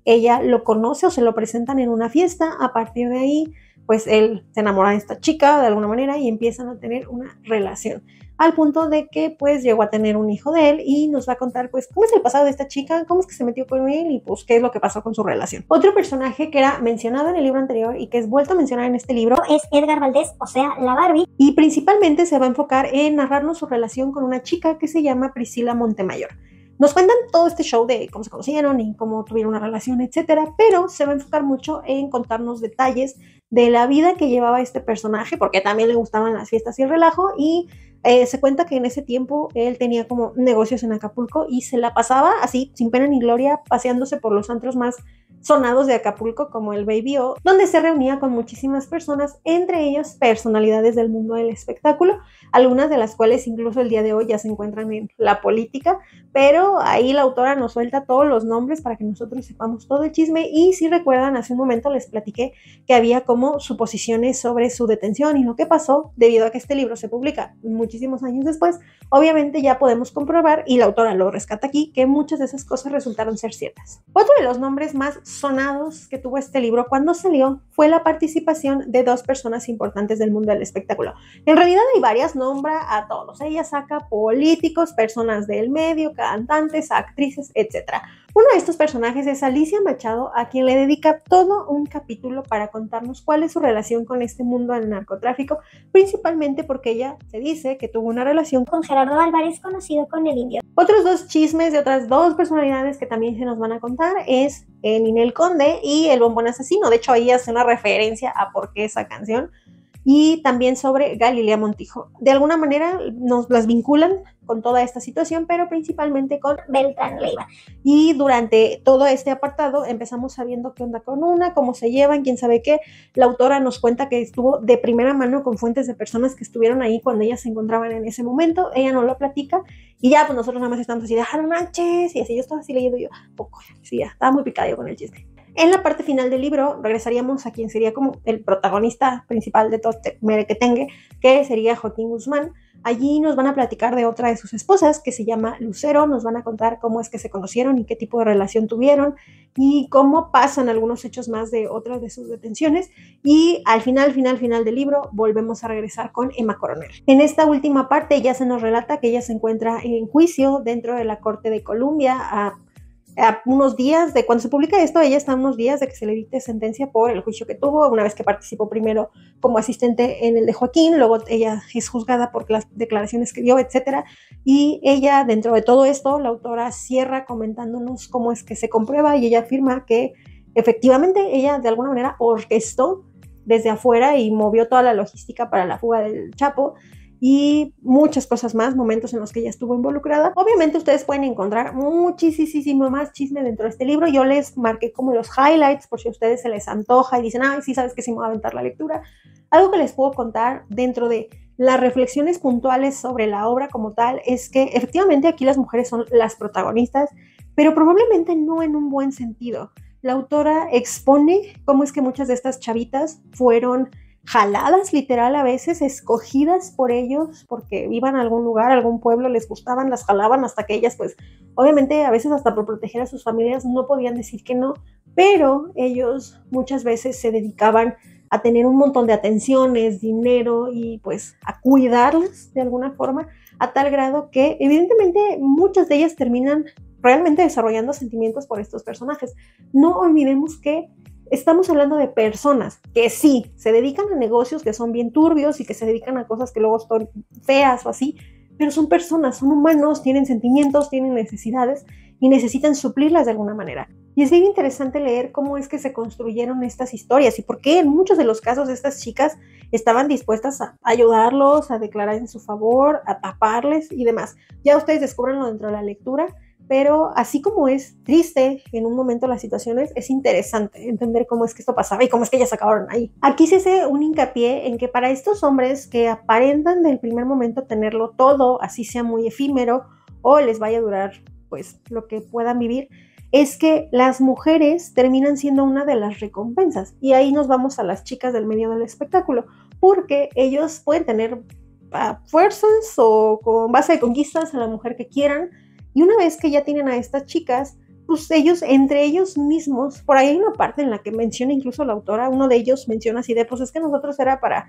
Ella lo conoce o se lo presentan en una fiesta. A partir de ahí, pues él se enamora de esta chica de alguna manera y empiezan a tener una relación, al punto de que pues llegó a tener un hijo de él, y nos va a contar pues cómo es el pasado de esta chica, cómo es que se metió con él y pues qué es lo que pasó con su relación. Otro personaje que era mencionado en el libro anterior y que es vuelto a mencionar en este libro es Edgar Valdés, o sea, la Barbie, y principalmente se va a enfocar en narrarnos su relación con una chica que se llama Priscila Montemayor. Nos cuentan todo este show de cómo se conocieron y cómo tuvieron una relación, etcétera, pero se va a enfocar mucho en contarnos detalles de la vida que llevaba este personaje, porque también le gustaban las fiestas y el relajo, y se cuenta que en ese tiempo él tenía como negocios en Acapulco y se la pasaba así, sin pena ni gloria, paseándose por los antros más sonados de Acapulco, como el Baby O, donde se reunía con muchísimas personas, entre ellas personalidades del mundo del espectáculo, algunas de las cuales incluso el día de hoy ya se encuentran en la política, pero ahí la autora nos suelta todos los nombres para que nosotros sepamos todo el chisme. Y si recuerdan, hace un momento les platiqué que había como suposiciones sobre su detención y lo que pasó, debido a que este libro se publica muchísimos años después. Obviamente ya podemos comprobar, y la autora lo rescata aquí, que muchas de esas cosas resultaron ser ciertas. Otro de los nombres más sonados que tuvo este libro cuando salió fue la participación de dos personas importantes del mundo del espectáculo. En realidad hay varias, nombra a todos. Ella saca políticos, personas del medio, cantantes, actrices, etc. Uno de estos personajes es Alicia Machado, a quien le dedica todo un capítulo para contarnos cuál es su relación con este mundo del narcotráfico, principalmente porque ella se dice que tuvo una relación con Gerardo Álvarez, conocido como el Indio. Otros dos chismes de otras dos personalidades que también se nos van a contar es Ninel Conde y El Bombón Asesino. De hecho, ahí hace una referencia a por qué esa canción. Y también sobre Galilea Montijo. De alguna manera nos las vinculan con toda esta situación, pero principalmente con Beltrán Leiva. Y durante todo este apartado empezamos sabiendo qué onda con una, cómo se llevan, quién sabe qué. La autora nos cuenta que estuvo de primera mano con fuentes de personas que estuvieron ahí cuando ellas se encontraban en ese momento. Ella nos lo platica y ya pues nosotros nada más estamos así de no manches, y así yo estaba así leyendo yo, poco, sí, ya estaba muy picada yo con el chisme. En la parte final del libro regresaríamos a quien sería como el protagonista principal de todo este merequetengue, que sería Joaquín Guzmán. Allí nos van a platicar de otra de sus esposas, que se llama Lucero. Nos van a contar cómo es que se conocieron y qué tipo de relación tuvieron y cómo pasan algunos hechos más de otras de sus detenciones. Y al final del libro volvemos a regresar con Emma Coronel. En esta última parte ya se nos relata que ella se encuentra en juicio dentro de la Corte de Columbia a unos días de cuando se publica esto, ella está a unos días de que se le dicte sentencia por el juicio que tuvo, una vez que participó primero como asistente en el de Joaquín, luego ella es juzgada por las declaraciones que dio, etcétera, y ella, dentro de todo esto, la autora cierra comentándonos cómo es que se comprueba y ella afirma que efectivamente ella de alguna manera orquestó desde afuera y movió toda la logística para la fuga del Chapo, y muchas cosas más, momentos en los que ella estuvo involucrada. Obviamente ustedes pueden encontrar muchísimo más chisme dentro de este libro. Yo les marqué como los highlights por si a ustedes se les antoja y dicen, ay, sí, sabes que sí me voy a aventar la lectura. Algo que les puedo contar dentro de las reflexiones puntuales sobre la obra como tal es que efectivamente aquí las mujeres son las protagonistas, pero probablemente no en un buen sentido. La autora expone cómo es que muchas de estas chavitas fueron jaladas literal a veces, escogidas por ellos porque iban a algún lugar, a algún pueblo, les gustaban, las jalaban hasta que ellas pues obviamente a veces hasta por proteger a sus familias no podían decir que no, pero ellos muchas veces se dedicaban a tener un montón de atenciones, dinero y pues a cuidarlas de alguna forma a tal grado que evidentemente muchas de ellas terminan realmente desarrollando sentimientos por estos personajes. No olvidemos que estamos hablando de personas que sí, se dedican a negocios que son bien turbios y que se dedican a cosas que luego son feas o así, pero son personas, son humanos, tienen sentimientos, tienen necesidades y necesitan suplirlas de alguna manera. Y es bien interesante leer cómo es que se construyeron estas historias y por qué en muchos de los casos estas chicas estaban dispuestas a ayudarlos, a declarar en su favor, a taparles y demás. Ya ustedes descubranlo dentro de la lectura. Pero así como es triste en un momento las situaciones, es interesante entender cómo es que esto pasaba y cómo es que ellas acabaron ahí. Aquí se hace un hincapié en que para estos hombres que aparentan del primer momento tenerlo todo, así sea muy efímero o les vaya a durar pues lo que puedan vivir, es que las mujeres terminan siendo una de las recompensas. Y ahí nos vamos a las chicas del medio del espectáculo, porque ellos pueden tener fuerzas o con base de conquistas a la mujer que quieran. Y una vez que ya tienen a estas chicas, pues ellos, entre ellos mismos, por ahí hay una parte en la que menciona incluso la autora, uno de ellos menciona así de, pues es que nosotros era para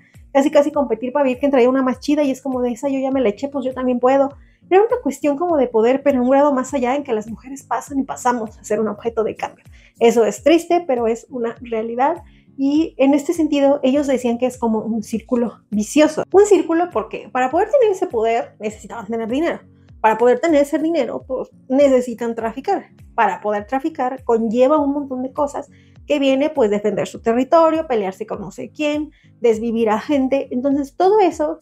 casi competir para ver quién traía una más chida, y es como de esa yo ya me la eché, pues yo también puedo. Era una cuestión como de poder, pero un grado más allá en que las mujeres pasan y pasamos a ser un objeto de cambio. Eso es triste, pero es una realidad. Y en este sentido, ellos decían que es como un círculo vicioso. Un círculo porque para poder tener ese poder necesitaban tener dinero. Para poder tener ese dinero, pues necesitan traficar. Para poder traficar conlleva un montón de cosas que viene pues defender su territorio, pelearse con no sé quién, desvivir a gente. Entonces todo eso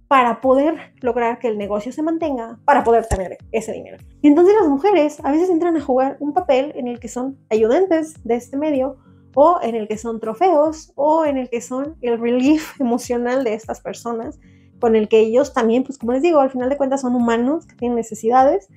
para poder lograr que el negocio se mantenga, para poder tener ese dinero. Y entonces las mujeres a veces entran a jugar un papel en el que son ayudantes de este medio, o en el que son trofeos, o en el que son el relief emocional de estas personas, con el que ellos también, pues como les digo, al final de cuentas son humanos que tienen necesidades,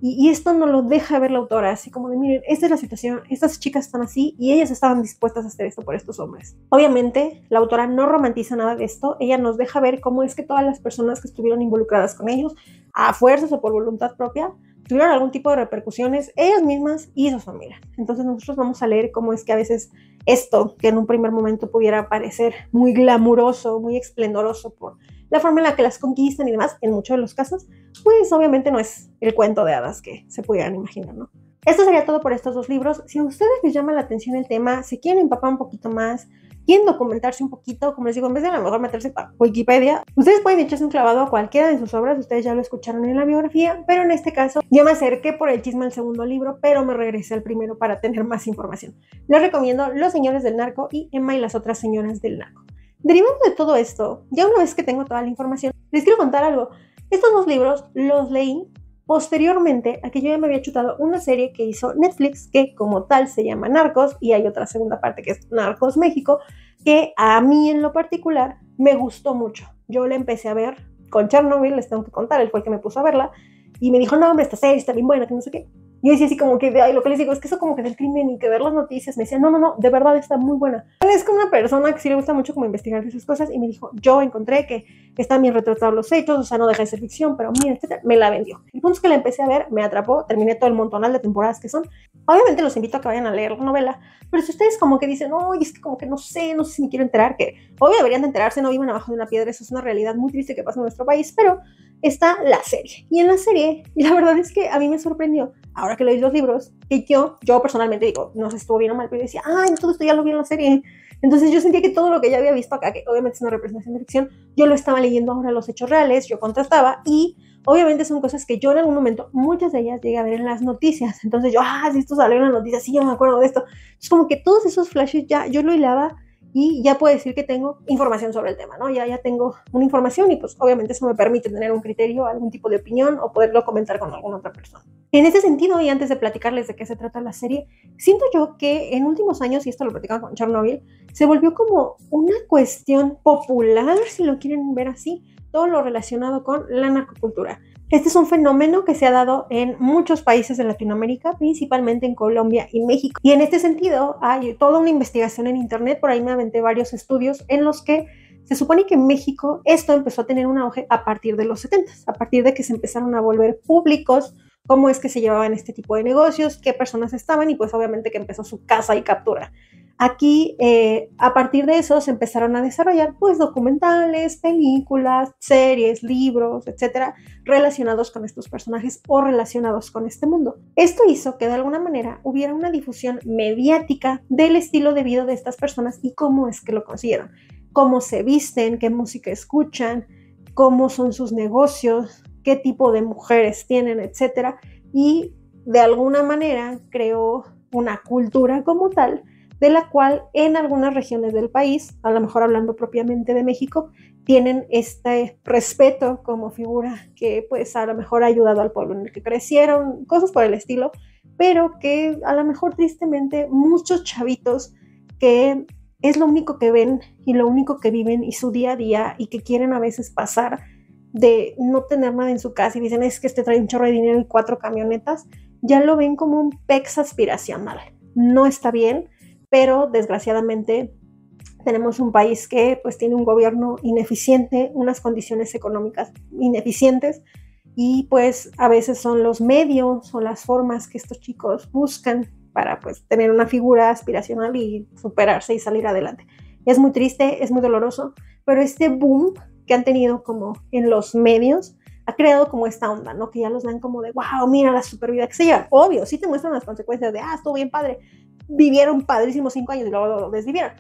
y esto no lo deja ver la autora, así como de, miren, esta es la situación, estas chicas están así, y ellas estaban dispuestas a hacer esto por estos hombres. Obviamente, la autora no romantiza nada de esto, ella nos deja ver cómo es que todas las personas que estuvieron involucradas con ellos, a fuerzas o por voluntad propia, tuvieron algún tipo de repercusiones ellas mismas y sus familias. Entonces nosotros vamos a leer cómo es que a veces esto, que en un primer momento pudiera parecer muy glamuroso, muy esplendoroso por la forma en la que las conquistan y demás, en muchos de los casos, pues obviamente no es el cuento de hadas que se pudieran imaginar, ¿no? Esto sería todo por estos dos libros. Si a ustedes les llama la atención el tema, si quieren empapar un poquito más, quieren documentarse un poquito, como les digo, en vez de a lo mejor meterse a Wikipedia, ustedes pueden echarse un clavado a cualquiera de sus obras, ustedes ya lo escucharon en la biografía, pero en este caso yo me acerqué por el chisme al segundo libro, pero me regresé al primero para tener más información. Les recomiendo Los Señores del Narco y Emma y las otras señoras del narco. Derivando de todo esto, ya una vez que tengo toda la información, les quiero contar algo. Estos dos libros los leí posteriormente a que yo ya me había chutado una serie que hizo Netflix, que como tal se llama Narcos, y hay otra segunda parte que es Narcos México, que a mí en lo particular me gustó mucho. Yo la empecé a ver con Chernobyl, les tengo que contar, él fue el que me puso a verla, y me dijo, no hombre, esta serie está bien buena, que no sé qué. Yo decía así como que, ay, lo que les digo es que eso como que del crimen y que ver las noticias, me decía, no, de verdad está muy buena. Es como una persona que sí le gusta mucho como investigar esas cosas y me dijo, yo encontré que están bien retratados los hechos, o sea, no deja de ser ficción, pero mira, etcétera, me la vendió. El punto es que la empecé a ver, me atrapó, terminé todo el montonal de temporadas que son. Obviamente los invito a que vayan a leer la novela, pero si ustedes como que dicen, oye, es que como que no sé si me quiero enterar, que obvio deberían de enterarse, no viven abajo de una piedra, eso es una realidad muy triste que pasa en nuestro país, pero está la serie. Y en la serie, la verdad es que a mí me sorprendió, ahora que leí los libros, que yo personalmente digo, no sé si estuvo bien o mal, pero decía, todo esto ya lo vi en la serie. Entonces yo sentía que todo lo que ya había visto acá, que obviamente es una representación de ficción, yo lo estaba leyendo ahora los hechos reales, yo contrastaba y obviamente son cosas que yo en algún momento, muchas de ellas llegué a ver en las noticias. Entonces yo, si esto salió en las noticias, sí, yo me acuerdo de esto. Es como que todos esos flashes ya yo lo hilaba y ya puedo decir que tengo información sobre el tema, ¿no? Ya tengo una información y pues obviamente eso me permite tener un criterio, algún tipo de opinión o poderlo comentar con alguna otra persona. En ese sentido, y antes de platicarles de qué se trata la serie, siento yo que en últimos años, y esto lo platicaba con Chernobyl, se volvió como una cuestión popular, si lo quieren ver así, todo lo relacionado con la narcocultura. Este es un fenómeno que se ha dado en muchos países de Latinoamérica, principalmente en Colombia y México. Y en este sentido hay toda una investigación en internet, por ahí me aventé varios estudios en los que se supone que en México esto empezó a tener un auge a partir de los 70s, a partir de que se empezaron a volver públicos cómo es que se llevaban este tipo de negocios, qué personas estaban y pues obviamente que empezó su caza y captura. Aquí, a partir de eso, se empezaron a desarrollar pues documentales, películas, series, libros, etcétera, relacionados con estos personajes o relacionados con este mundo. Esto hizo que de alguna manera hubiera una difusión mediática del estilo de vida de estas personas y cómo es que lo consiguieron, cómo se visten, qué música escuchan, cómo son sus negocios, qué tipo de mujeres tienen, etcétera, y de alguna manera creó una cultura como tal, de la cual en algunas regiones del país, a lo mejor hablando propiamente de México, tienen este respeto como figura que pues a lo mejor ha ayudado al pueblo en el que crecieron, cosas por el estilo, pero que a lo mejor tristemente muchos chavitos que es lo único que ven y lo único que viven y su día a día y que quieren a veces pasar de no tener nada en su casa y dicen es que trae un chorro de dinero y 4 camionetas, ya lo ven como un pex aspiracional. No está bien, pero desgraciadamente tenemos un país que pues tiene un gobierno ineficiente, unas condiciones económicas ineficientes y pues a veces son los medios o las formas que estos chicos buscan para pues tener una figura aspiracional y superarse y salir adelante. Es muy triste, es muy doloroso, pero este boom que han tenido como en los medios ha creado como esta onda, ¿no? Que ya los ven como de, wow, mira la super vida que se llevan. Obvio, sí te muestran las consecuencias de, estuvo bien padre, vivieron padrísimos 5 años y luego lo desvivieron.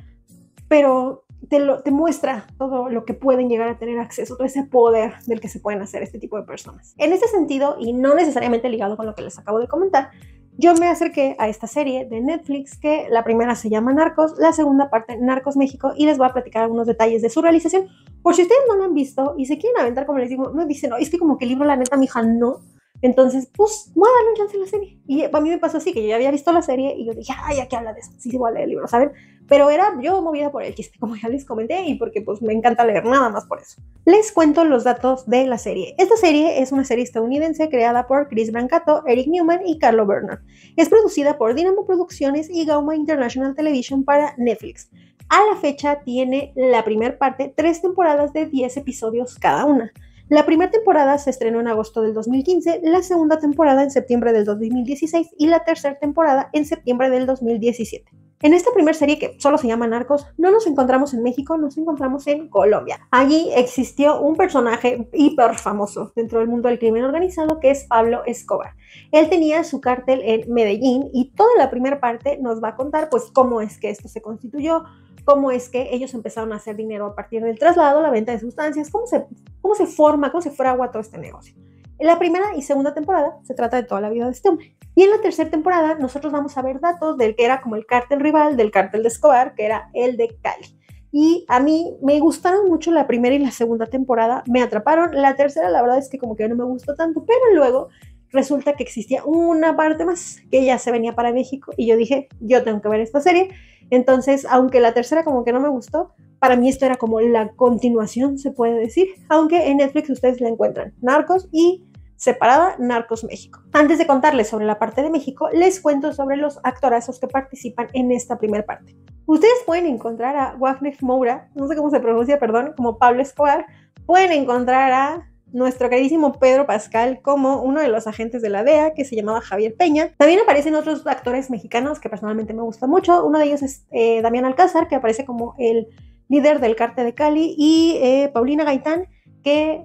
Pero te muestra todo lo que pueden llegar a tener acceso, todo ese poder del que se pueden hacer este tipo de personas. En ese sentido, y no necesariamente ligado con lo que les acabo de comentar, yo me acerqué a esta serie de Netflix, que la primera se llama Narcos, la segunda parte Narcos México, y les voy a platicar algunos detalles de su realización. Por si ustedes no lo han visto y se quieren aventar, como les digo, no dicen, no, es que como que el libro, la neta, mi hija, no. Entonces, pues, voy a darle un chance a la serie. Y a mí me pasó así, que yo ya había visto la serie y yo dije, ya que habla de eso, sí, voy a leer el libro, ¿saben? Pero era yo movida por el chiste, como ya les comenté, y porque pues me encanta leer, nada más por eso. Les cuento los datos de la serie. Esta serie es una serie estadounidense creada por Chris Brancato, Eric Newman y Carlo Bernard. Es producida por Dynamo Producciones y Gauma International Television para Netflix. A la fecha tiene la primera parte 3 temporadas de 10 episodios cada una. La primera temporada se estrenó en agosto del 2015, la segunda temporada en septiembre del 2016 y la tercera temporada en septiembre del 2017. En esta primera serie, que solo se llama Narcos, no nos encontramos en México, nos encontramos en Colombia. Allí existió un personaje hiper famoso dentro del mundo del crimen organizado, que es Pablo Escobar. Él tenía su cártel en Medellín y toda la primera parte nos va a contar pues cómo es que esto se constituyó, cómo es que ellos empezaron a hacer dinero a partir del traslado, la venta de sustancias, cómo se forma, cómo se fragua todo este negocio. En la primera y segunda temporada se trata de toda la vida de este hombre. Y en la tercera temporada nosotros vamos a ver datos del que era como el cártel rival del cártel de Escobar, que era el de Cali. Y a mí me gustaron mucho la primera y la segunda temporada, me atraparon. La tercera la verdad es que como que no me gustó tanto, pero luego resulta que existía una parte más que ya se venía para México y yo dije, yo tengo que ver esta serie. Entonces, aunque la tercera como que no me gustó, para mí esto era como la continuación, se puede decir, aunque en Netflix ustedes la encuentran, Narcos y separada Narcos México. Antes de contarles sobre la parte de México, les cuento sobre los actorazos que participan en esta primera parte. Ustedes pueden encontrar a Wagner Moura, no sé cómo se pronuncia, perdón, como Pablo Escobar. Pueden encontrar a nuestro queridísimo Pedro Pascal como uno de los agentes de la DEA, que se llamaba Javier Peña. También aparecen otros actores mexicanos que personalmente me gustan mucho. Uno de ellos es Damián Alcázar, que aparece como el líder del cártel de Cali, y Paulina Gaitán, que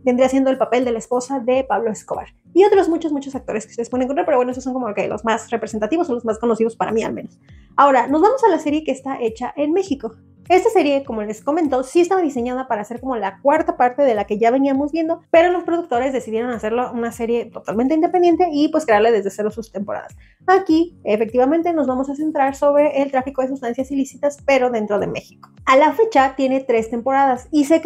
vendría siendo el papel de la esposa de Pablo Escobar. Y otros muchos actores que ustedes pueden encontrar, pero bueno, esos son como que los más representativos o los más conocidos para mí al menos. Ahora, nos vamos a la serie que está hecha en México. Esta serie, como les comento, sí estaba diseñada para ser como la cuarta parte de la que ya veníamos viendo, pero los productores decidieron hacerlo una serie totalmente independiente y pues crearle desde cero sus temporadas. Aquí, efectivamente, nos vamos a centrar sobre el tráfico de sustancias ilícitas, pero dentro de México. A la fecha tiene 3 temporadas y se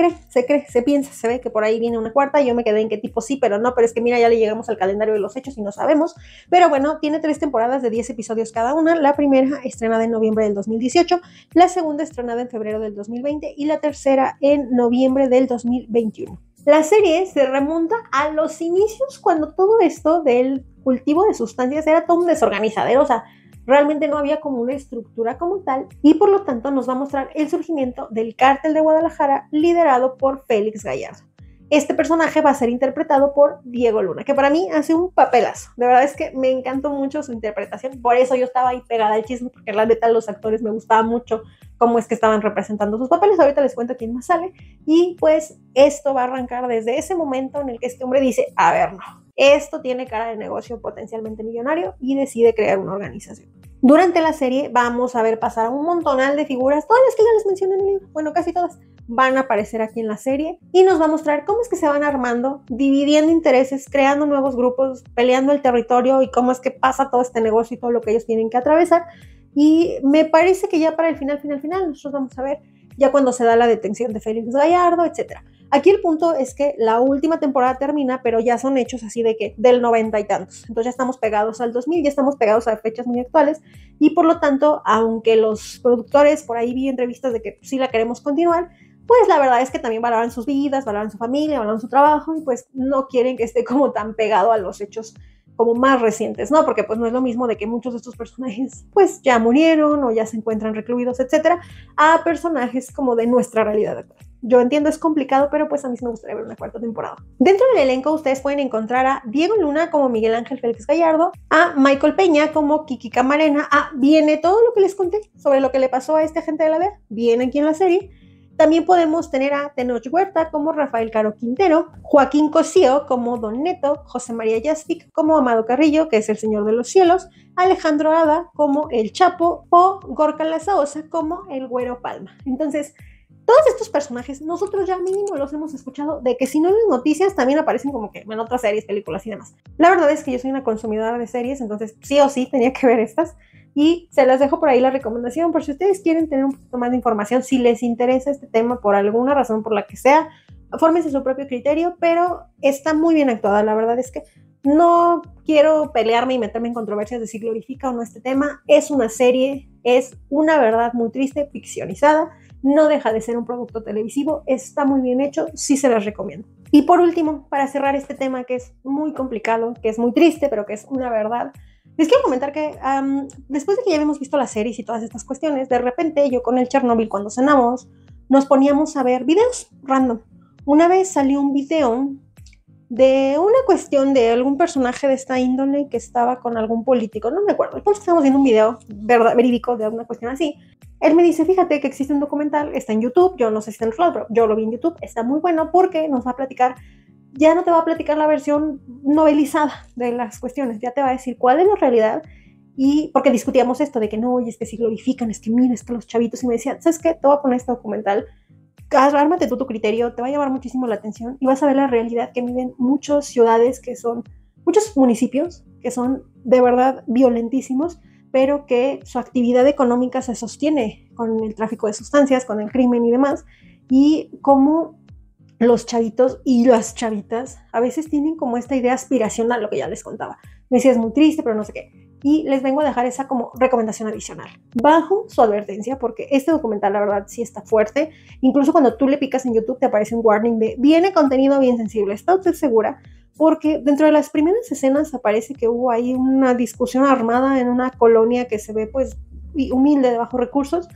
piensa, se ve que por ahí viene una cuarta. Yo me quedé en qué tipo sí, pero no, pero es que mira, ya le llegamos al calendario de los hechos y no sabemos. Pero bueno, tiene 3 temporadas de 10 episodios cada una. La primera estrenada en noviembre del 2018, la segunda estrenada en febrero del 2020 y la tercera en noviembre del 2021. La serie se remonta a los inicios, cuando todo esto del cultivo de sustancias era todo un desorganizadero, o sea, realmente no había como una estructura como tal, y por lo tanto nos va a mostrar el surgimiento del cártel de Guadalajara liderado por Félix Gallardo. Este personaje va a ser interpretado por Diego Luna, que para mí hace un papelazo. De verdad es que me encantó mucho su interpretación, por eso yo estaba ahí pegada al chisme, porque la neta los actores me gustaban mucho cómo es que estaban representando sus papeles. Ahorita les cuento quién más sale, y pues esto va a arrancar desde ese momento en el que este hombre dice, a ver, no, esto tiene cara de negocio potencialmente millonario, y decide crear una organización. Durante la serie vamos a ver pasar un montonal de figuras, todas las que ya les mencioné en el libro, bueno, casi todas, van a aparecer aquí en la serie y nos va a mostrar cómo es que se van armando, dividiendo intereses, creando nuevos grupos, peleando el territorio y cómo es que pasa todo este negocio y todo lo que ellos tienen que atravesar. Y me parece que ya para el final, nosotros vamos a ver ya cuando se da la detención de Félix Gallardo, etc. Aquí el punto es que la última temporada termina, pero ya son hechos así de que del 90 y tantos. Entonces ya estamos pegados al 2000, ya estamos pegados a fechas muy actuales y por lo tanto, aunque los productores por ahí vi entrevistas de que sí la queremos continuar, pues la verdad es que también valoran sus vidas, valoran su familia, valoran su trabajo y pues no quieren que esté como tan pegado a los hechos como más recientes, ¿no? Porque pues no es lo mismo de que muchos de estos personajes pues ya murieron o ya se encuentran recluidos, etcétera, a personajes como de nuestra realidad actual. Yo entiendo, es complicado, pero pues a mí sí me gustaría ver una cuarta temporada. Dentro del elenco ustedes pueden encontrar a Diego Luna como Miguel Ángel Félix Gallardo, a Michael Peña como Kiki Camarena, viene todo lo que les conté sobre lo que le pasó a este agente de la DEA, viene aquí en la serie. También podemos tener a Tenoch Huerta como Rafael Caro Quintero, Joaquín Cosío como Don Neto, José María Yaspic como Amado Carrillo, que es el Señor de los Cielos, Alejandro Ada como El Chapo o Gorka Lazaosa como el Güero Palma. Entonces, todos estos personajes nosotros ya mínimo los hemos escuchado, de que si no en las noticias también aparecen como que en otras series, películas y demás. La verdad es que yo soy una consumidora de series, entonces sí o sí tenía que ver estas. Y se las dejo por ahí la recomendación por si ustedes quieren tener un poquito más de información, si les interesa este tema por alguna razón, por la que sea, fórmense su propio criterio, pero está muy bien actuada. La verdad es que no quiero pelearme y meterme en controversias de si glorifica o no este tema. Es una serie, es una verdad muy triste, ficcionizada, no deja de ser un producto televisivo, está muy bien hecho, sí se las recomiendo. Y por último, para cerrar este tema que es muy complicado, que es muy triste, pero que es una verdad, les quiero comentar que después de que ya habíamos visto las series y todas estas cuestiones, de repente yo con el Chernobyl cuando cenamos nos poníamos a ver videos random. Una vez salió un video de una cuestión de algún personaje de esta índole que estaba con algún político, no me acuerdo, entonces estábamos viendo un video verídico de alguna cuestión así. Él me dice, fíjate que existe un documental, está en YouTube, yo no sé si está en otro lado, pero yo lo vi en YouTube, está muy bueno porque nos va a platicar, ya no te va a platicar la versión novelizada de las cuestiones, ya te va a decir cuál es la realidad. Y porque discutíamos esto de que no, y es que si glorifican, es que mira, es que los chavitos, y me decían, ¿sabes qué? Te voy a poner este documental, ármate tú tu criterio, te va a llamar muchísimo la atención y vas a ver la realidad que viven muchas ciudades que son, muchos municipios que son de verdad violentísimos, pero que su actividad económica se sostiene con el tráfico de sustancias, con el crimen y demás, y cómo los chavitos y las chavitas a veces tienen como esta idea aspiracional, lo que ya les contaba. Me decía, es muy triste, pero no sé qué. Y les vengo a dejar esa como recomendación adicional, bajo su advertencia, porque este documental la verdad sí está fuerte. Incluso cuando tú le picas en YouTube te aparece un warning de viene contenido bien sensible, ¿está usted segura? Porque dentro de las primeras escenas aparece que hubo ahí una discusión armada en una colonia que se ve pues humilde, de bajos recursos,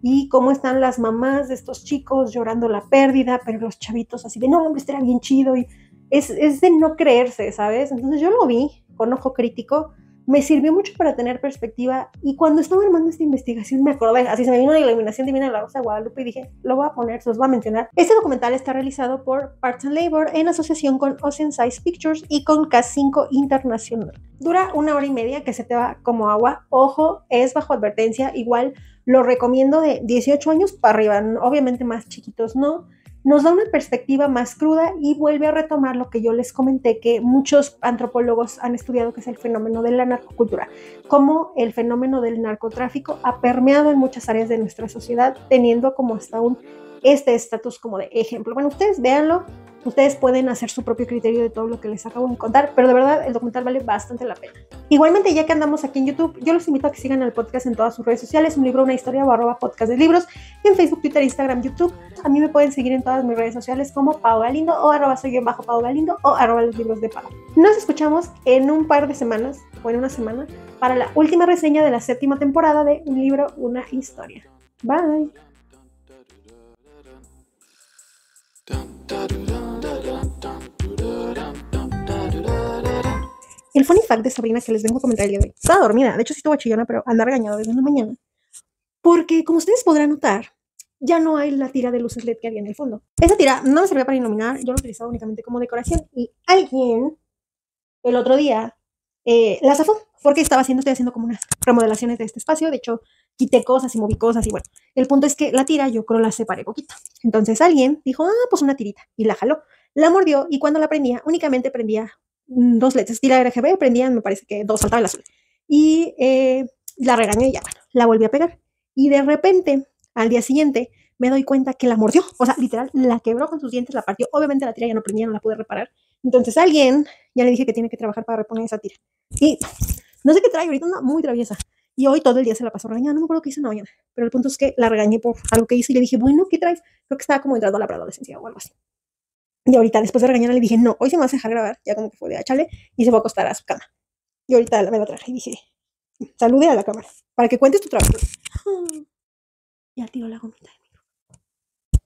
y cómo están las mamás de estos chicos llorando la pérdida, pero los chavitos así de no, hombre, este era bien chido, y es de no creerse, ¿sabes? Entonces yo lo vi con ojo crítico, me sirvió mucho para tener perspectiva, y cuando estaba armando esta investigación me acordé, así se me vino la iluminación divina de la Rosa de Guadalupe y dije, lo voy a poner, se los voy a mencionar. Este documental está realizado por Parts and Labor en asociación con Ocean Size Pictures y con K5 Internacional. Dura 1 hora y media que se te va como agua, ojo, es bajo advertencia, igual lo recomiendo de 18 años para arriba, obviamente más chiquitos no. Nos da una perspectiva más cruda y vuelve a retomar lo que yo les comenté, que muchos antropólogos han estudiado, que es el fenómeno de la narcocultura, cómo el fenómeno del narcotráfico ha permeado en muchas áreas de nuestra sociedad, teniendo como hasta este estatus como de ejemplo. Bueno, ustedes véanlo, ustedes pueden hacer su propio criterio de todo lo que les acabo de contar, pero de verdad el documental vale bastante la pena. Igualmente, ya que andamos aquí en YouTube, yo los invito a que sigan al podcast en todas sus redes sociales, un libro, una historia o @podcast de libros, en Facebook, Twitter, Instagram, YouTube. A mí me pueden seguir en todas mis redes sociales como Pau Galindo o @soy_Pau Galindo o @los libros de Pau. Nos escuchamos en un par de semanas o en una semana para la última reseña de la 7ª temporada de Un libro, una historia. Bye. El funny fact de Sabrina que les vengo a comentar el día de hoy. Estaba dormida, de hecho sí estuvo chillona, pero anda regañada desde la mañana. Porque, como ustedes podrán notar, ya no hay la tira de luces LED que había en el fondo. Esa tira no me servía para iluminar, yo la utilizaba únicamente como decoración. Y alguien, el otro día, la zafó, porque estoy haciendo como unas remodelaciones de este espacio. De hecho, quité cosas y moví cosas y bueno. El punto es que la tira yo creo la separé poquito. Entonces alguien dijo, pues una tirita. Y la jaló, la mordió y cuando la prendía, únicamente prendía 2 LEDs. Tira RGB, prendían, me parece que 2, faltaba el azul. Y la regañé y ya, bueno, la volví a pegar. Y de repente, al día siguiente, me doy cuenta que la mordió. O sea, literal, la quebró con sus dientes, la partió. Obviamente la tira ya no prendía, no la pude reparar. Entonces alguien, ya le dije que tiene que trabajar para reponer esa tira. Y no sé qué trae, ahorita anda muy traviesa. Y hoy todo el día se la pasó regañando, no me acuerdo qué hice en la mañana. Pero el punto es que la regañé por algo que hice y le dije, bueno, ¿qué traes? Creo que estaba como entrando a la preadolescencia o algo así. Y ahorita, después de regañarla, le dije, no, hoy se me vas a dejar grabar. Ya como que fue de chale y se fue a acostar a su cama. Y ahorita me la traje y dije, salude a la cámara para que cuentes tu trabajo. Ya tiró la gomita.